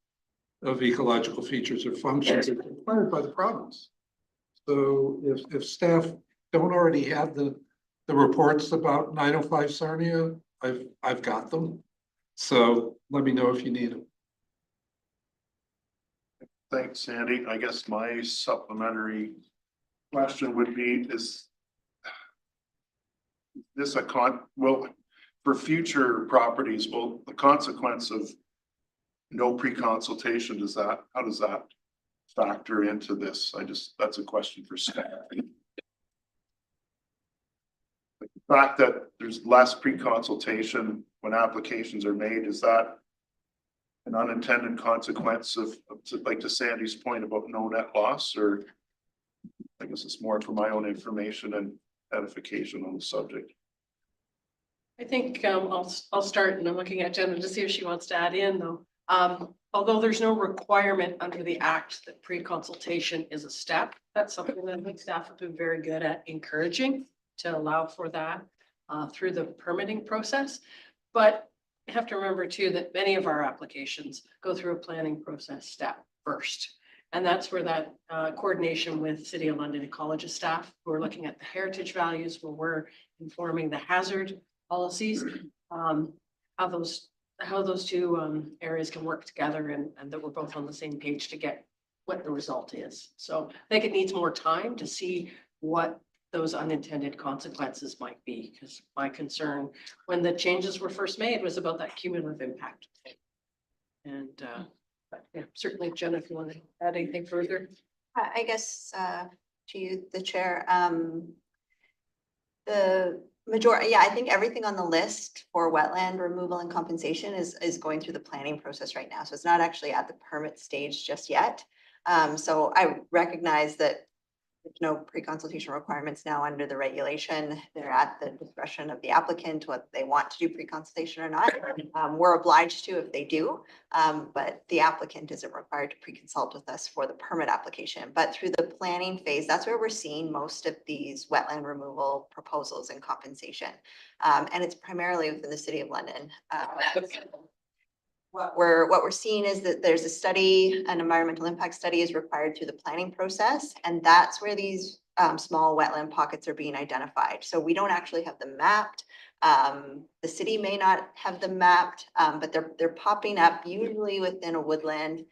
of ecological features or functions required by the province. So if staff don't already have the reports about 905 Sarnia, I've got them. So let me know if you need them. Thanks, Sandy. I guess my supplementary question would be, is this well, for future properties, will the consequence of no pre-consultation, how does that factor into this? That's a question for staff. The fact that there's less pre-consultation when applications are made, is that an unintended consequence of like to Sandy's point about no net loss, or I guess it's more for my own information and edification on the subject? I think I'll start, and I'm looking at Jenna to see if she wants to add in though. Although there's no requirement under the act that pre-consultation is a step, that's something that I think staff have been very good at encouraging to allow for that through the permitting process. But you have to remember too that many of our applications go through a planning process step first. And that's where that coordination with City of London ecologist staff who are looking at the heritage values, where we're informing the hazard policies, how those two areas can work together and that we're both on the same page to get what the result is. So I think it needs more time to see what those unintended consequences might be, because my concern when the changes were first made was about that cumulative impact. And but yeah, certainly, Jenna, if you want to add anything further. I guess to you, the chair, the majority, yeah, I think everything on the list for wetland removal and compensation is going through the planning process right now. So it's not actually at the permit stage just yet. So I recognize that there's no pre-consultation requirements now under the regulation. They're at the discretion of the applicant, whether they want to do pre-consultation or not. We're obliged to if they do, but the applicant isn't required to pre-consult with us for the permit application. But through the planning phase, that's where we're seeing most of these wetland removal proposals and compensation. And it's primarily within the City of London. What we're seeing is that there's a study, an environmental impact study is required through the planning process, and that's where these small wetland pockets are being identified. So we don't actually have them mapped. The city may not have them mapped, but they're popping up usually within a woodland.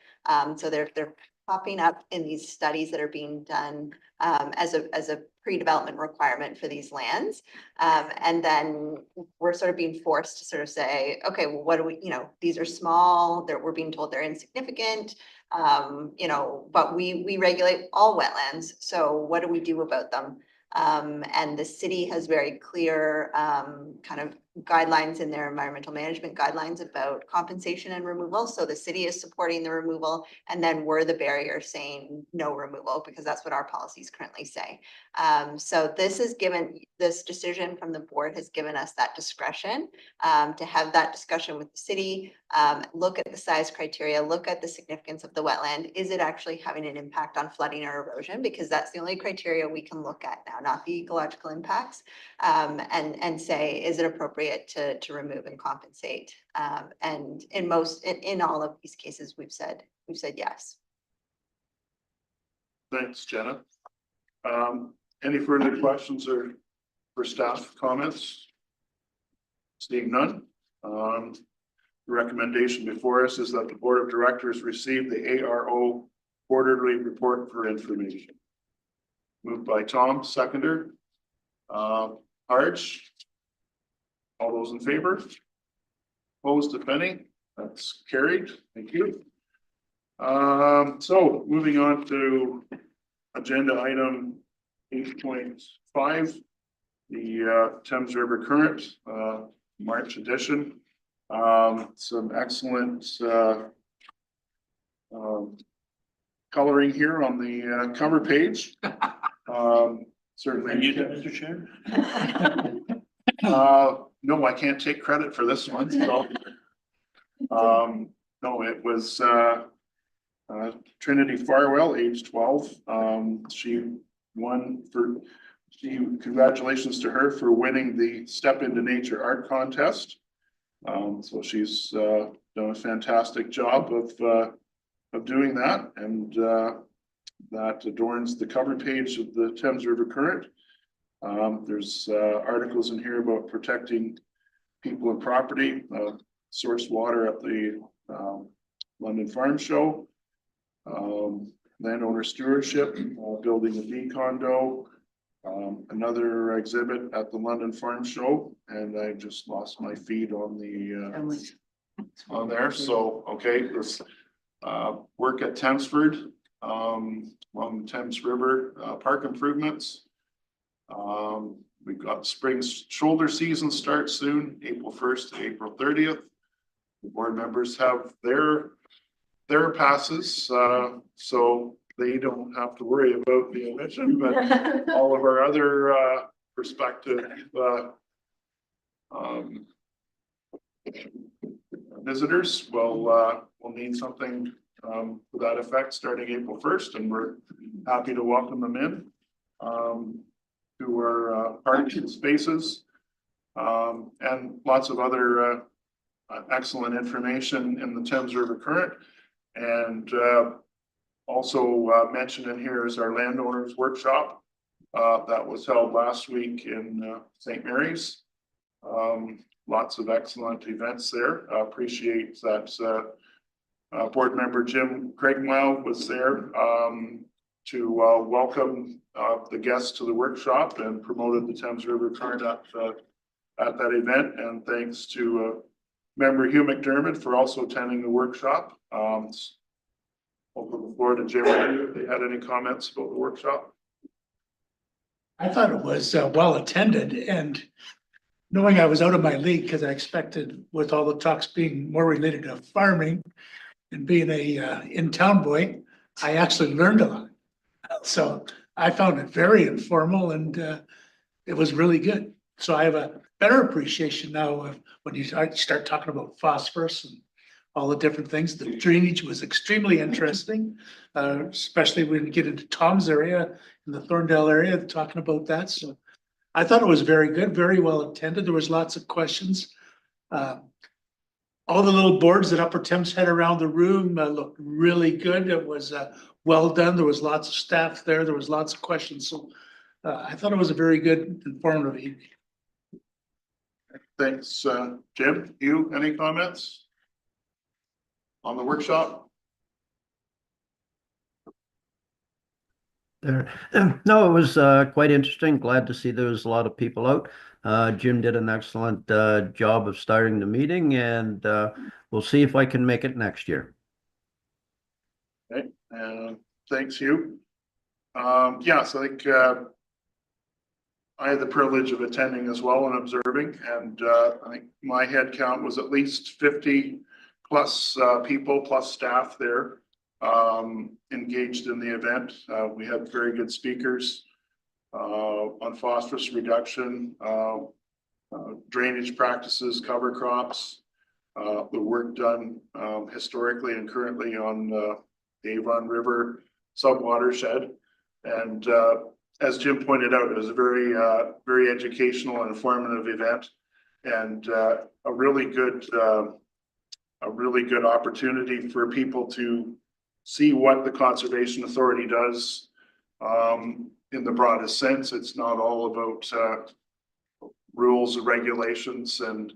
So they're popping up in these studies that are being done as a pre-development requirement for these lands. And then we're sort of being forced to sort of say, okay, well, what do we, these are small, we're being told they're insignificant, but we regulate all wetlands. So what do we do about them? And the city has very clear kind of guidelines in their environmental management guidelines about compensation and removal. So the city is supporting the removal, and then we're the barrier saying no removal, because that's what our policies currently say. So this decision from the board has given us that discretion to have that discussion with the city, look at the size criteria, look at the significance of the wetland. Is it actually having an impact on flooding or erosion? Because that's the only criteria we can look at now, not the ecological impacts, and say, is it appropriate to remove and compensate? And in all of these cases, we've said yes. Thanks, Jenna. Any further questions or for staff comments? Seeing none. The recommendation before us is that the Board of Directors receive the ARO quarterly report for information. Moved by Tom, seconder. Arch. All those in favor? Opposed, if any? That's carried. Thank you. So moving on to agenda item 8.5, the Thames River Current, March edition. Some excellent coloring here on the cover page. Certainly. You did, Mr. Chair? No, I can't take credit for this one, so. No, it was Trinity Farwell, age 12. Congratulations to her for winning the Step into Nature art contest. So she's done a fantastic job of doing that, and that adorns the cover page of the Thames River Current. There's articles in here about protecting people and property, source water at the London Farm Show, landowner stewardship, building a bee condo, another exhibit at the London Farm Show, and I just lost my feed on the on there. So okay, this work at Thamesford along the Thames River, park improvements. We've got spring shoulder season starts soon, April 1st to April 30th. The board members have their passes, so they don't have to worry about the emission, but all of our other prospective visitors will need something to that effect starting April 1st, and we're happy to welcome them in to our parking spaces, and lots of other excellent information in the Thames River Current. And also mentioned in here is our landowners workshop that was held last week in St. Mary's. Lots of excellent events there. Appreciate that board member Jim Craigmile was there to welcome the guests to the workshop and promoted the Thames River Current at that event. And thanks to member Hugh McDermott for also attending the workshop. Open the floor to Jim if they had any comments about the workshop. I thought it was well attended, and knowing I was out of my league because I expected with all the talks being more related to farming and being a in-town boy, I actually learned a lot. So I found it very informal, and it was really good. So I have a better appreciation now of when you start talking about phosphorus and all the different things. The drainage was extremely interesting, especially when you get into Tom's area in the Thorndale area, talking about that. So I thought it was very good, very well attended. There was lots of questions. All the little boards that Upper Thames had around the room looked really good. It was well done. There was lots of staff there. There was lots of questions. So I thought it was a very good, informative evening. Thanks, Jim. You, any comments on the workshop? There, no, it was quite interesting. Glad to see there was a lot of people out. Jim did an excellent job of starting the meeting, and we'll see if I can make it next year. Okay, thanks, Hugh. Yeah, so I think I had the privilege of attending as well and observing, and I think my head count was at least 50 plus people plus staff there engaged in the event. We had very good speakers on phosphorus reduction, drainage practices, cover crops, the work done historically and currently on the Avon River subwatershed. And as Jim pointed out, it was a very educational and informative event, and a really good opportunity for people to see what the Conservation Authority does in the broadest sense. It's not all about rules and regulations and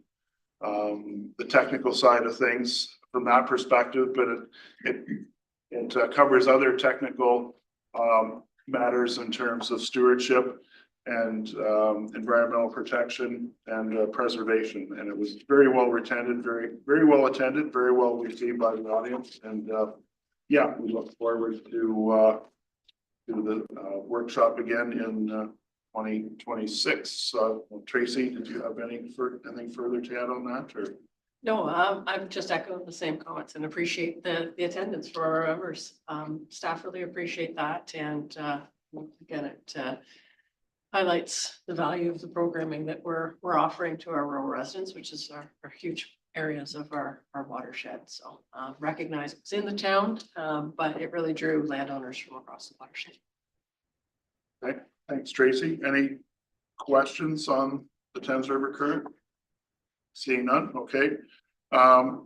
the technical side of things from that perspective, but it covers other technical matters in terms of stewardship and environmental protection and preservation. And it was very well attended, very well attended, very well received by the audience. And yeah, we look forward to do the workshop again in 2026. Tracy, did you have anything further to add on that, or? No, I've just echoed the same comments and appreciate the attendance for our members. Staff really appreciate that, and again, it highlights the value of the programming that we're offering to our rural residents, which is our huge areas of our watershed. So recognize it's in the town, but it really drew landowners from across the watershed. Okay, thanks, Tracy. Any questions on the Thames River current? Seeing none, okay. A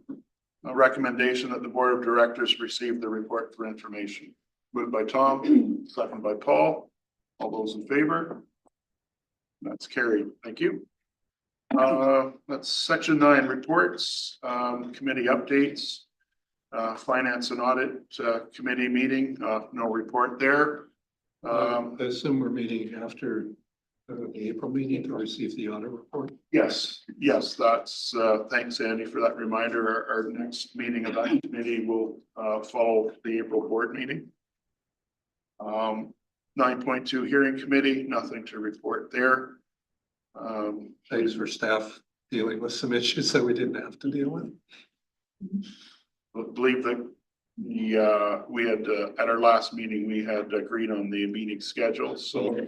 recommendation that the board of directors receive the report for information. Moved by Tom, second by Paul. All those in favor? That's carried. Thank you. That's section 9, reports, committee updates, finance and audit committee meeting, no report there. I assume we're meeting after the April meeting to receive the audit report. Yes, that's, thanks Andy for that reminder. Our next meeting of that committee will follow the April board meeting. 9.2 hearing committee, nothing to report there. Thanks for staff dealing with some issues that we didn't have to deal with. I believe that we had at our last meeting, we had agreed on the meeting schedule. So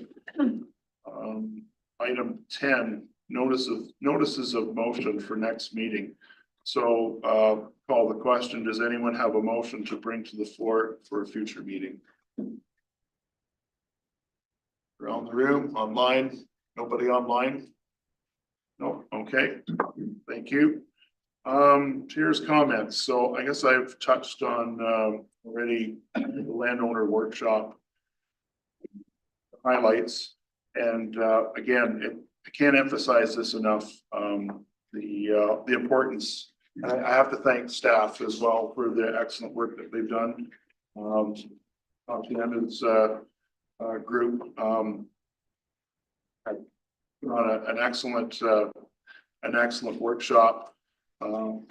item 10, notices of motion for next meeting. So call the question, does anyone have a motion to bring to the floor for a future meeting? Around the room, online, nobody online? No, okay, thank you. Here's comments. So I guess I've touched on already the landowner workshop highlights. And again, I can't emphasize this enough, the importance. And I have to thank staff as well for the excellent work that they've done. Continental's group on an excellent workshop,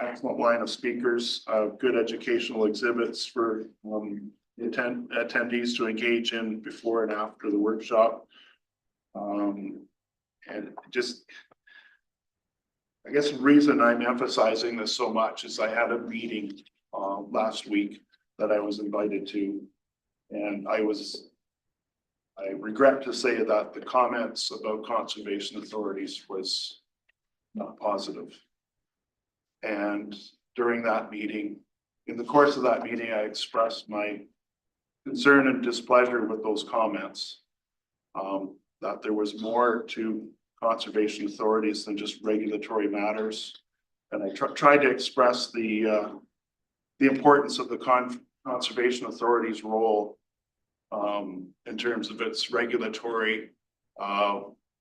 excellent line of speakers, good educational exhibits for the attendees to engage in before and after the workshop. And just, I guess the reason I'm emphasizing this so much is I had a meeting last week that I was invited to, and I regret to say that the comments about conservation authorities was not positive. And during that meeting, in the course of that meeting, I expressed my concern and displeasure with those comments. That there was more to conservation authorities than just regulatory matters. And I tried to express the importance of the conservation authority's role in terms of its regulatory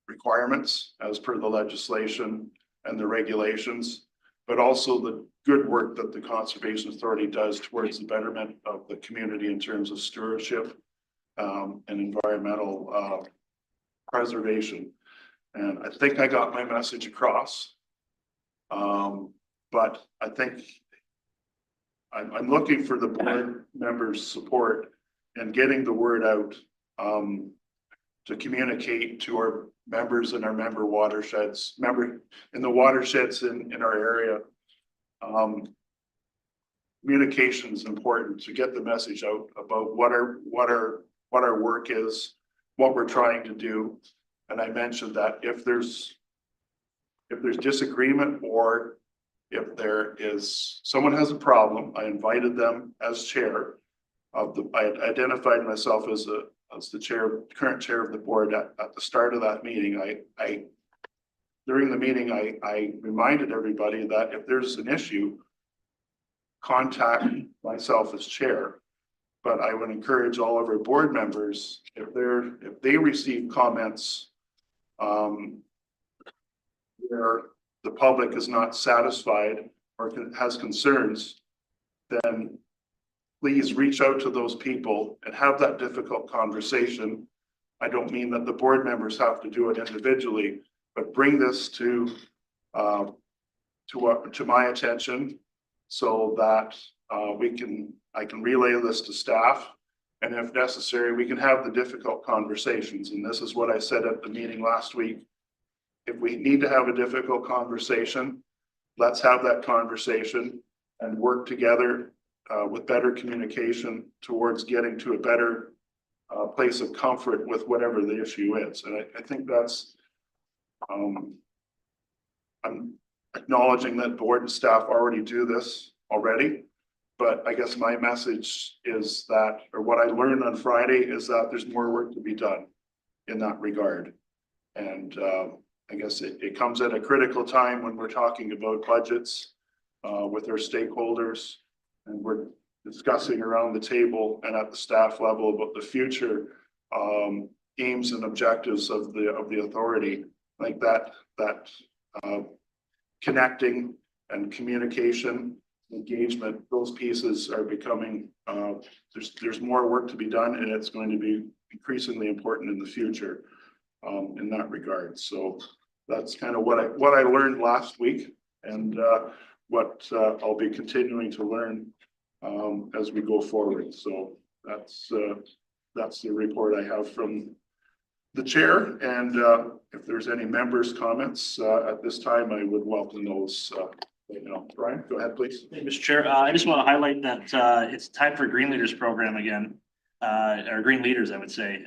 requirements as per the legislation and the regulations, but also the good work that the Conservation Authority does towards the betterment of the community in terms of stewardship and environmental preservation. And I think I got my message across. But I think I'm looking for the board members' support and getting the word out to communicate to our members in our member watersheds, in the watersheds in our area. Communication is important to get the message out about what our work is, what we're trying to do. And I mentioned that if there's disagreement, or if there is someone has a problem, I invited them as chair of the, I identified myself as the current chair of the board at the start of that meeting. During the meeting, I reminded everybody that if there's an issue, contact myself as chair. But I would encourage all of our board members, if they receive comments where the public is not satisfied or has concerns, then please reach out to those people and have that difficult conversation. I don't mean that the board members have to do it individually, but bring this to my attention so that I can relay this to staff And if necessary, we can have the difficult conversations. And this is what I said at the meeting last week. If we need to have a difficult conversation, let's have that conversation and work together with better communication towards getting to a better place of comfort with whatever the issue is. And I think that's, I'm acknowledging that board and staff already do this already. But I guess my message is that, or what I learned on Friday is that there's more work to be done in that regard. And I guess it comes at a critical time when we're talking about budgets with our stakeholders, and we're discussing around the table and at the staff level about the future aims and objectives of the authority. Like that connecting and communication, engagement, those pieces are becoming, there's more work to be done, and it's going to be increasingly important in the future in that regard. So that's kind of what I learned last week, and what I'll be continuing to learn as we go forward. So that's the report I have from the chair. And if there's any members' comments at this time, I would welcome those. Brian, go ahead, please. Hey, Mr. Chair, I just want to highlight that it's time for Green Leaders program again, or Green Leaders, I would say.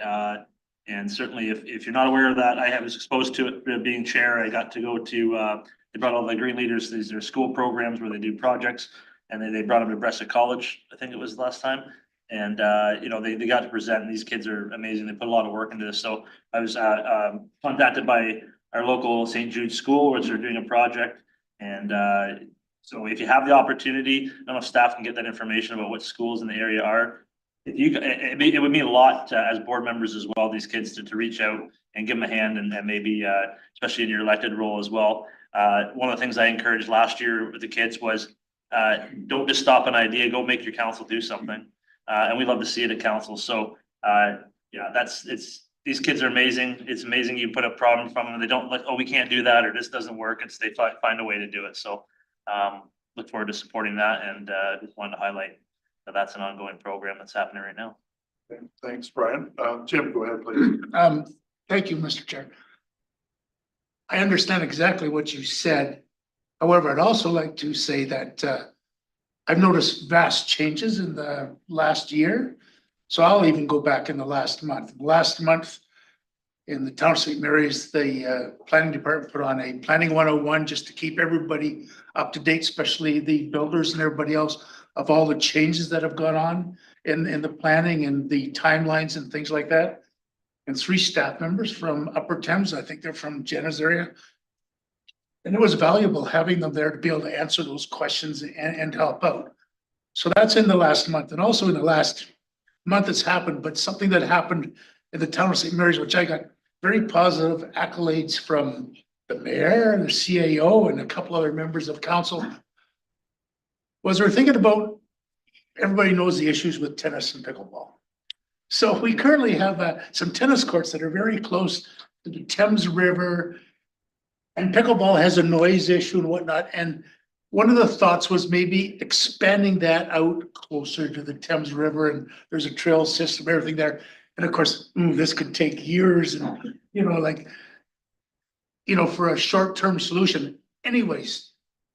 And certainly if you're not aware of that, I was exposed to it being chair. I got to go to, they brought all the Green Leaders, these are school programs where they do projects, and they brought them to Bresa College, I think it was last time. And, they got to present, and these kids are amazing. They put a lot of work into this. So I was contacted by our local St. Jude school, which are doing a project. And so if you have the opportunity, I don't know if staff can get that information about what schools in the area are. If you, it would mean a lot as board members as well, these kids to reach out and give them a hand, and maybe, especially in your elected role as well. One of the things I encouraged last year with the kids was don't just stop an idea, go make your council do something. And we love to see it at council. So these kids are amazing. It's amazing you put a problem from them. They don't like, oh, we can't do that, or this doesn't work. It's they find a way to do it. So look forward to supporting that, and just wanted to highlight that that's an ongoing program that's happening right now. Thanks, Brian. Jim, go ahead, please. Thank you, Mr. Chair. I understand exactly what you said. However, I'd also like to say that I've noticed vast changes in the last year. So I'll even go back in the last month. Last month in the town of St. Mary's, the planning department put on a planning 101 just to keep everybody up to date, especially the builders and everybody else, of all the changes that have gone on in the planning and the timelines and things like that. And 3 staff members from Upper Thames, I think they're from Jenna's area. And it was valuable having them there to be able to answer those questions and help out. So that's in the last month, and also in the last month it's happened, but something that happened in the town of St. Mary's, which I got very positive accolades from the mayor and the CAO and a couple other members of council, was we're thinking about, everybody knows the issues with tennis and pickleball. So we currently have some tennis courts that are very close to the Thames River, and pickleball has a noise issue and whatnot. And one of the thoughts was maybe expanding that out closer to the Thames River, and there's a trail system, everything there. And of course, this could take years, and for a short-term solution. Anyways,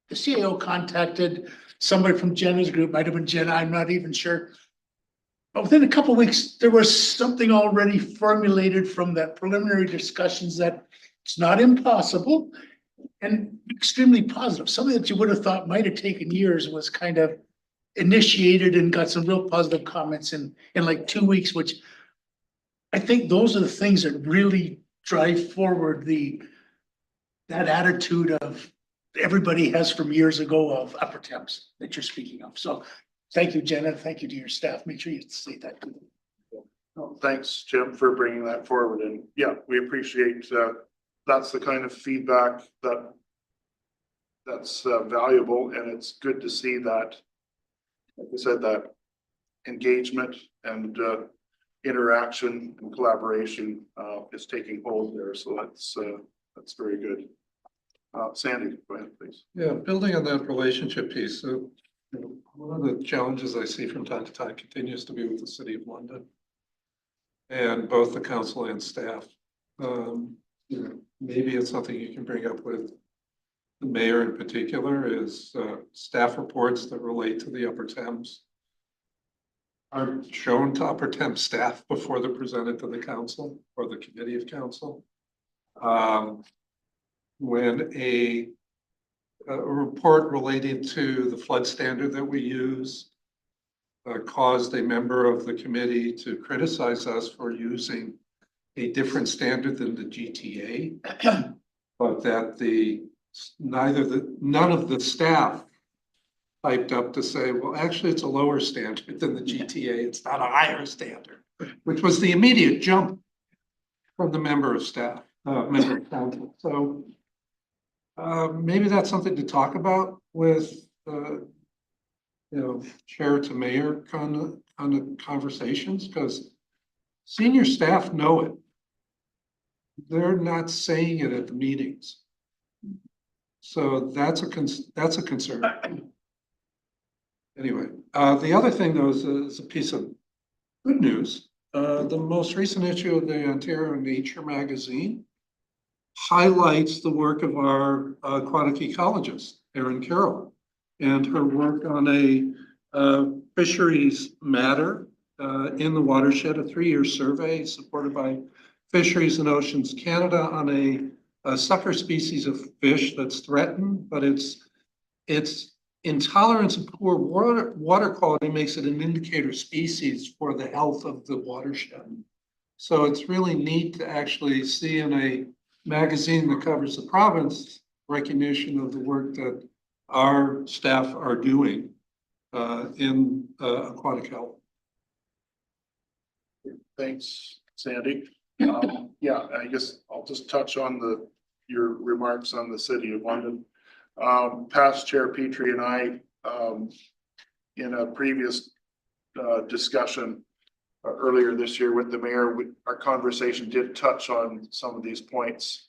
the CAO contacted somebody from Jenna's group, might have been Jenna, I'm not even sure. But within a couple of weeks, there was something already formulated from that preliminary discussions that it's not impossible and extremely positive. Something that you would have thought might have taken years was kind of initiated and got some real positive comments in like 2 weeks, which I think those are the things that really drive forward that attitude of everybody has from years ago of Upper Thames that you're speaking of. So thank you, Jenna. Thank you to your staff. Make sure you say that to them. Thanks, Jim, for bringing that forward. And yeah, we appreciate that's the kind of feedback that's valuable, and it's good to see that, like I said, that engagement and interaction and collaboration is taking hold there. So that's very good. Sandy, go ahead, please. Yeah, building on that relationship piece. So One of the challenges I see from time to time continues to be with the City of London. And both the council and staff. Maybe it's something you can bring up with the mayor in particular is staff reports that relate to the Upper Thames are shown to Upper Thames staff before they're presented to the council or the committee of council. When a report relating to the flood standard that we use caused a member of the committee to criticize us for using a different standard than the GTA, but that none of the staff piped up to say, well, actually, it's a lower standard than the GTA. It's not a higher standard, which was the immediate jump from the member of staff, member of council. So maybe that's something to talk about with, chair to mayor kind of conversations, because senior staff know it. They're not saying it at the meetings. So that's a concern. Anyway, the other thing though is a piece of good news. The most recent issue of the Ontario Nature magazine highlights the work of our aquatic ecologist, Erin Carroll, and her work on a fisheries matter in the watershed, a 3-year survey supported by Fisheries and Oceans Canada on a sucker species of fish that's threatened, but its intolerance of poor water quality makes it an indicator species for the health of the watershed. So it's really neat to actually see in a magazine that covers the province recognition of the work that our staff are doing in aquatic health. Thanks, Sandy. Yeah, I guess I'll just touch on your remarks on the City of London. Past Chair Petrie and I, in a previous discussion earlier this year with the mayor, our conversation did touch on some of these points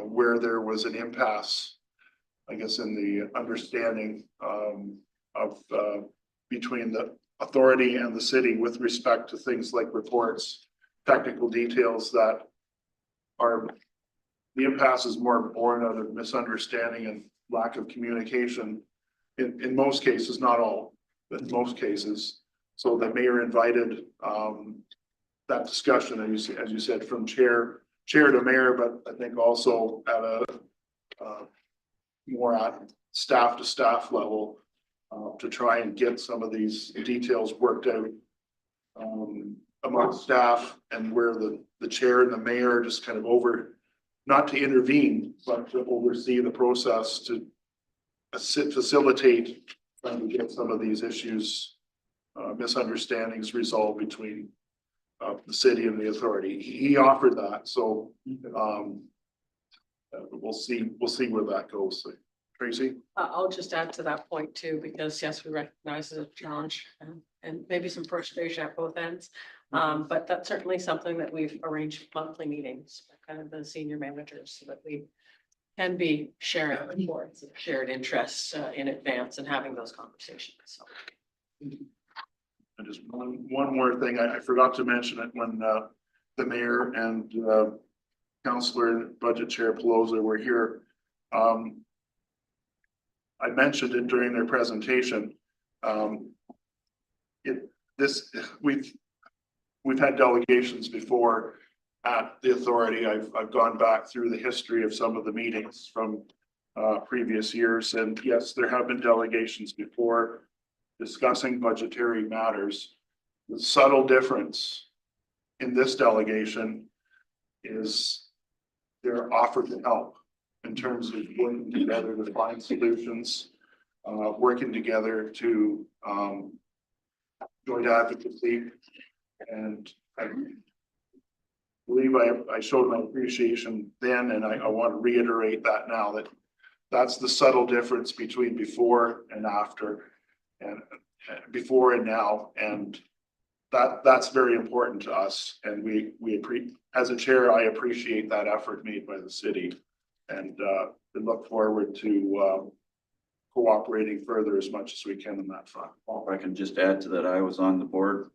where there was an impasse, I guess, in the understanding of between the authority and the city with respect to things like reports, technical details that are, the impasse is more born out of misunderstanding and lack of communication in most cases, not all, but in most cases. So the mayor invited that discussion, as you said, from chair to mayor, but I think also at a more at staff to staff level to try and get some of these details worked out among staff, and where the chair and the mayor just kind of not to intervene, but to oversee the process to facilitate trying to get some of these issues, misunderstandings resolved between the city and the authority. He offered that, so we'll see where that goes. Tracy? I'll just add to that point too, because yes, we recognize it's a challenge and maybe some frustration at both ends. But that's certainly something that we've arranged monthly meetings, kind of the senior managers, so that we can be sharing reports of shared interests in advance and having those conversations. So. And just one more thing, I forgot to mention it when the mayor and councillor and budget chair Pelosi were here. I mentioned it during their presentation. We've had delegations before at the authority. I've gone back through the history of some of the meetings from previous years, and yes, there have been delegations before discussing budgetary matters. The subtle difference in this delegation is they're offered to help in terms of working together to find solutions, working together to joint advocacy. And I believe I showed my appreciation then, and I want to reiterate that now, that that's the subtle difference between before and after, and before and now, and that's very important to us. And as a chair, I appreciate that effort made by the city, and we look forward to cooperating further as much as we can in that front. Well, if I can just add to that, I was on the board,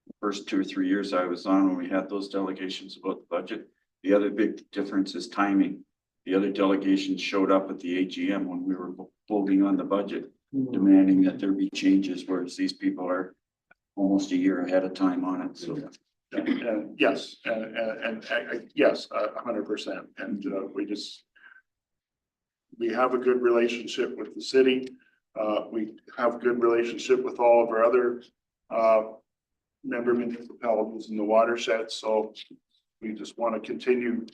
the first 2 or 3 years I was on when we had those delegations about the budget. The other big difference is timing. The other delegations showed up at the AGM when we were voting on the budget, demanding that there be changes, whereas these people are almost a year ahead of time on it, so. And yes, and yes, 100%. And we have a good relationship with the city. We have a good relationship with all of our other member municipalities in the watershed. So we just want to continue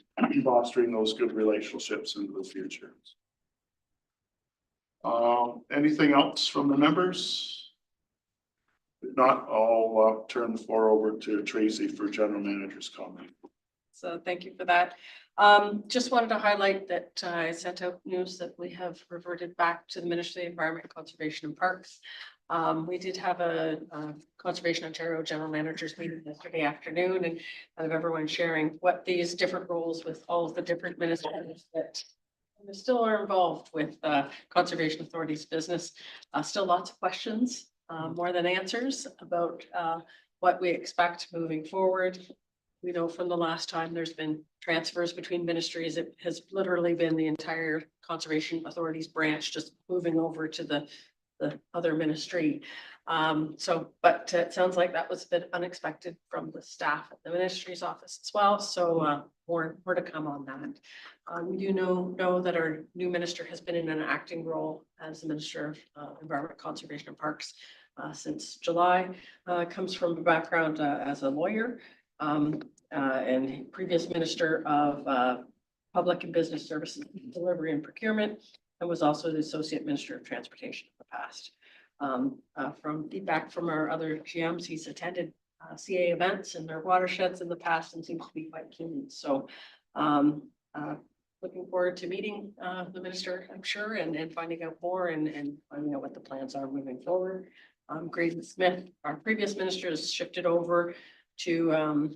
fostering those good relationships into the future. Anything else from the members? If not, I'll turn the floor over to Tracy for general manager's comment. So thank you for that. Just wanted to highlight that I sent out news that we have reverted back to the Ministry of Environment, Conservation and Parks. We did have a Conservation Ontario General Managers meeting yesterday afternoon, and kind of everyone sharing what these different roles with all of the different ministries that still are involved with Conservation Authority's business. Still lots of questions, more than answers about what we expect moving forward. We know from the last time there's been transfers between ministries. It has literally been the entire Conservation Authority's branch just moving over to the other ministry. But it sounds like that was a bit unexpected from the staff at the ministry's office as well. So more to come on that. We do know that our new minister has been in an acting role as the Minister of Environment, Conservation and Parks since July. Comes from a background as a lawyer. And previous Minister of Public and Business Services, Delivery and Procurement, and was also the Associate Minister of Transportation in the past. From feedback from our other GMs, he's attended CA events in their watersheds in the past and seems to be quite keen. So looking forward to meeting the minister, I'm sure, and finding out more and finding out what the plans are moving forward. Graydon Smith, our previous minister, has shifted over to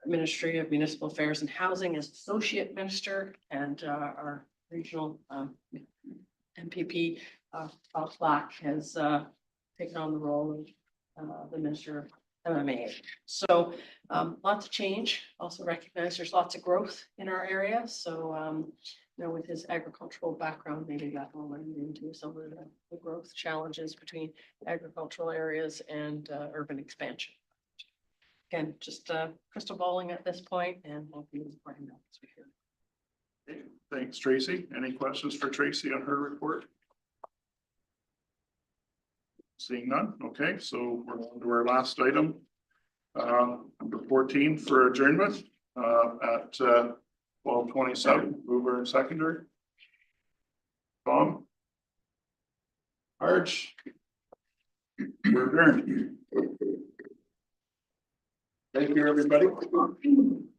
Ministry of Municipal Affairs and Housing as Associate Minister, and our regional MPP, Bob Black, has taken on the role of the Minister of MMA. So lots of change. Also recognize there's lots of growth in our area. So you know, with his agricultural background, maybe that will lend into some of the growth challenges between agricultural areas and urban expansion. Again, just crystal balling at this point, and we'll be reporting that as we hear. Thanks, Tracy. Any questions for Tracy on her report? Seeing none. Okay, so we're on to our last item. Number 14 for adjournment at 12:27. Mover and seconder. Tom. Arch. We're adjourned. Thank you, everybody.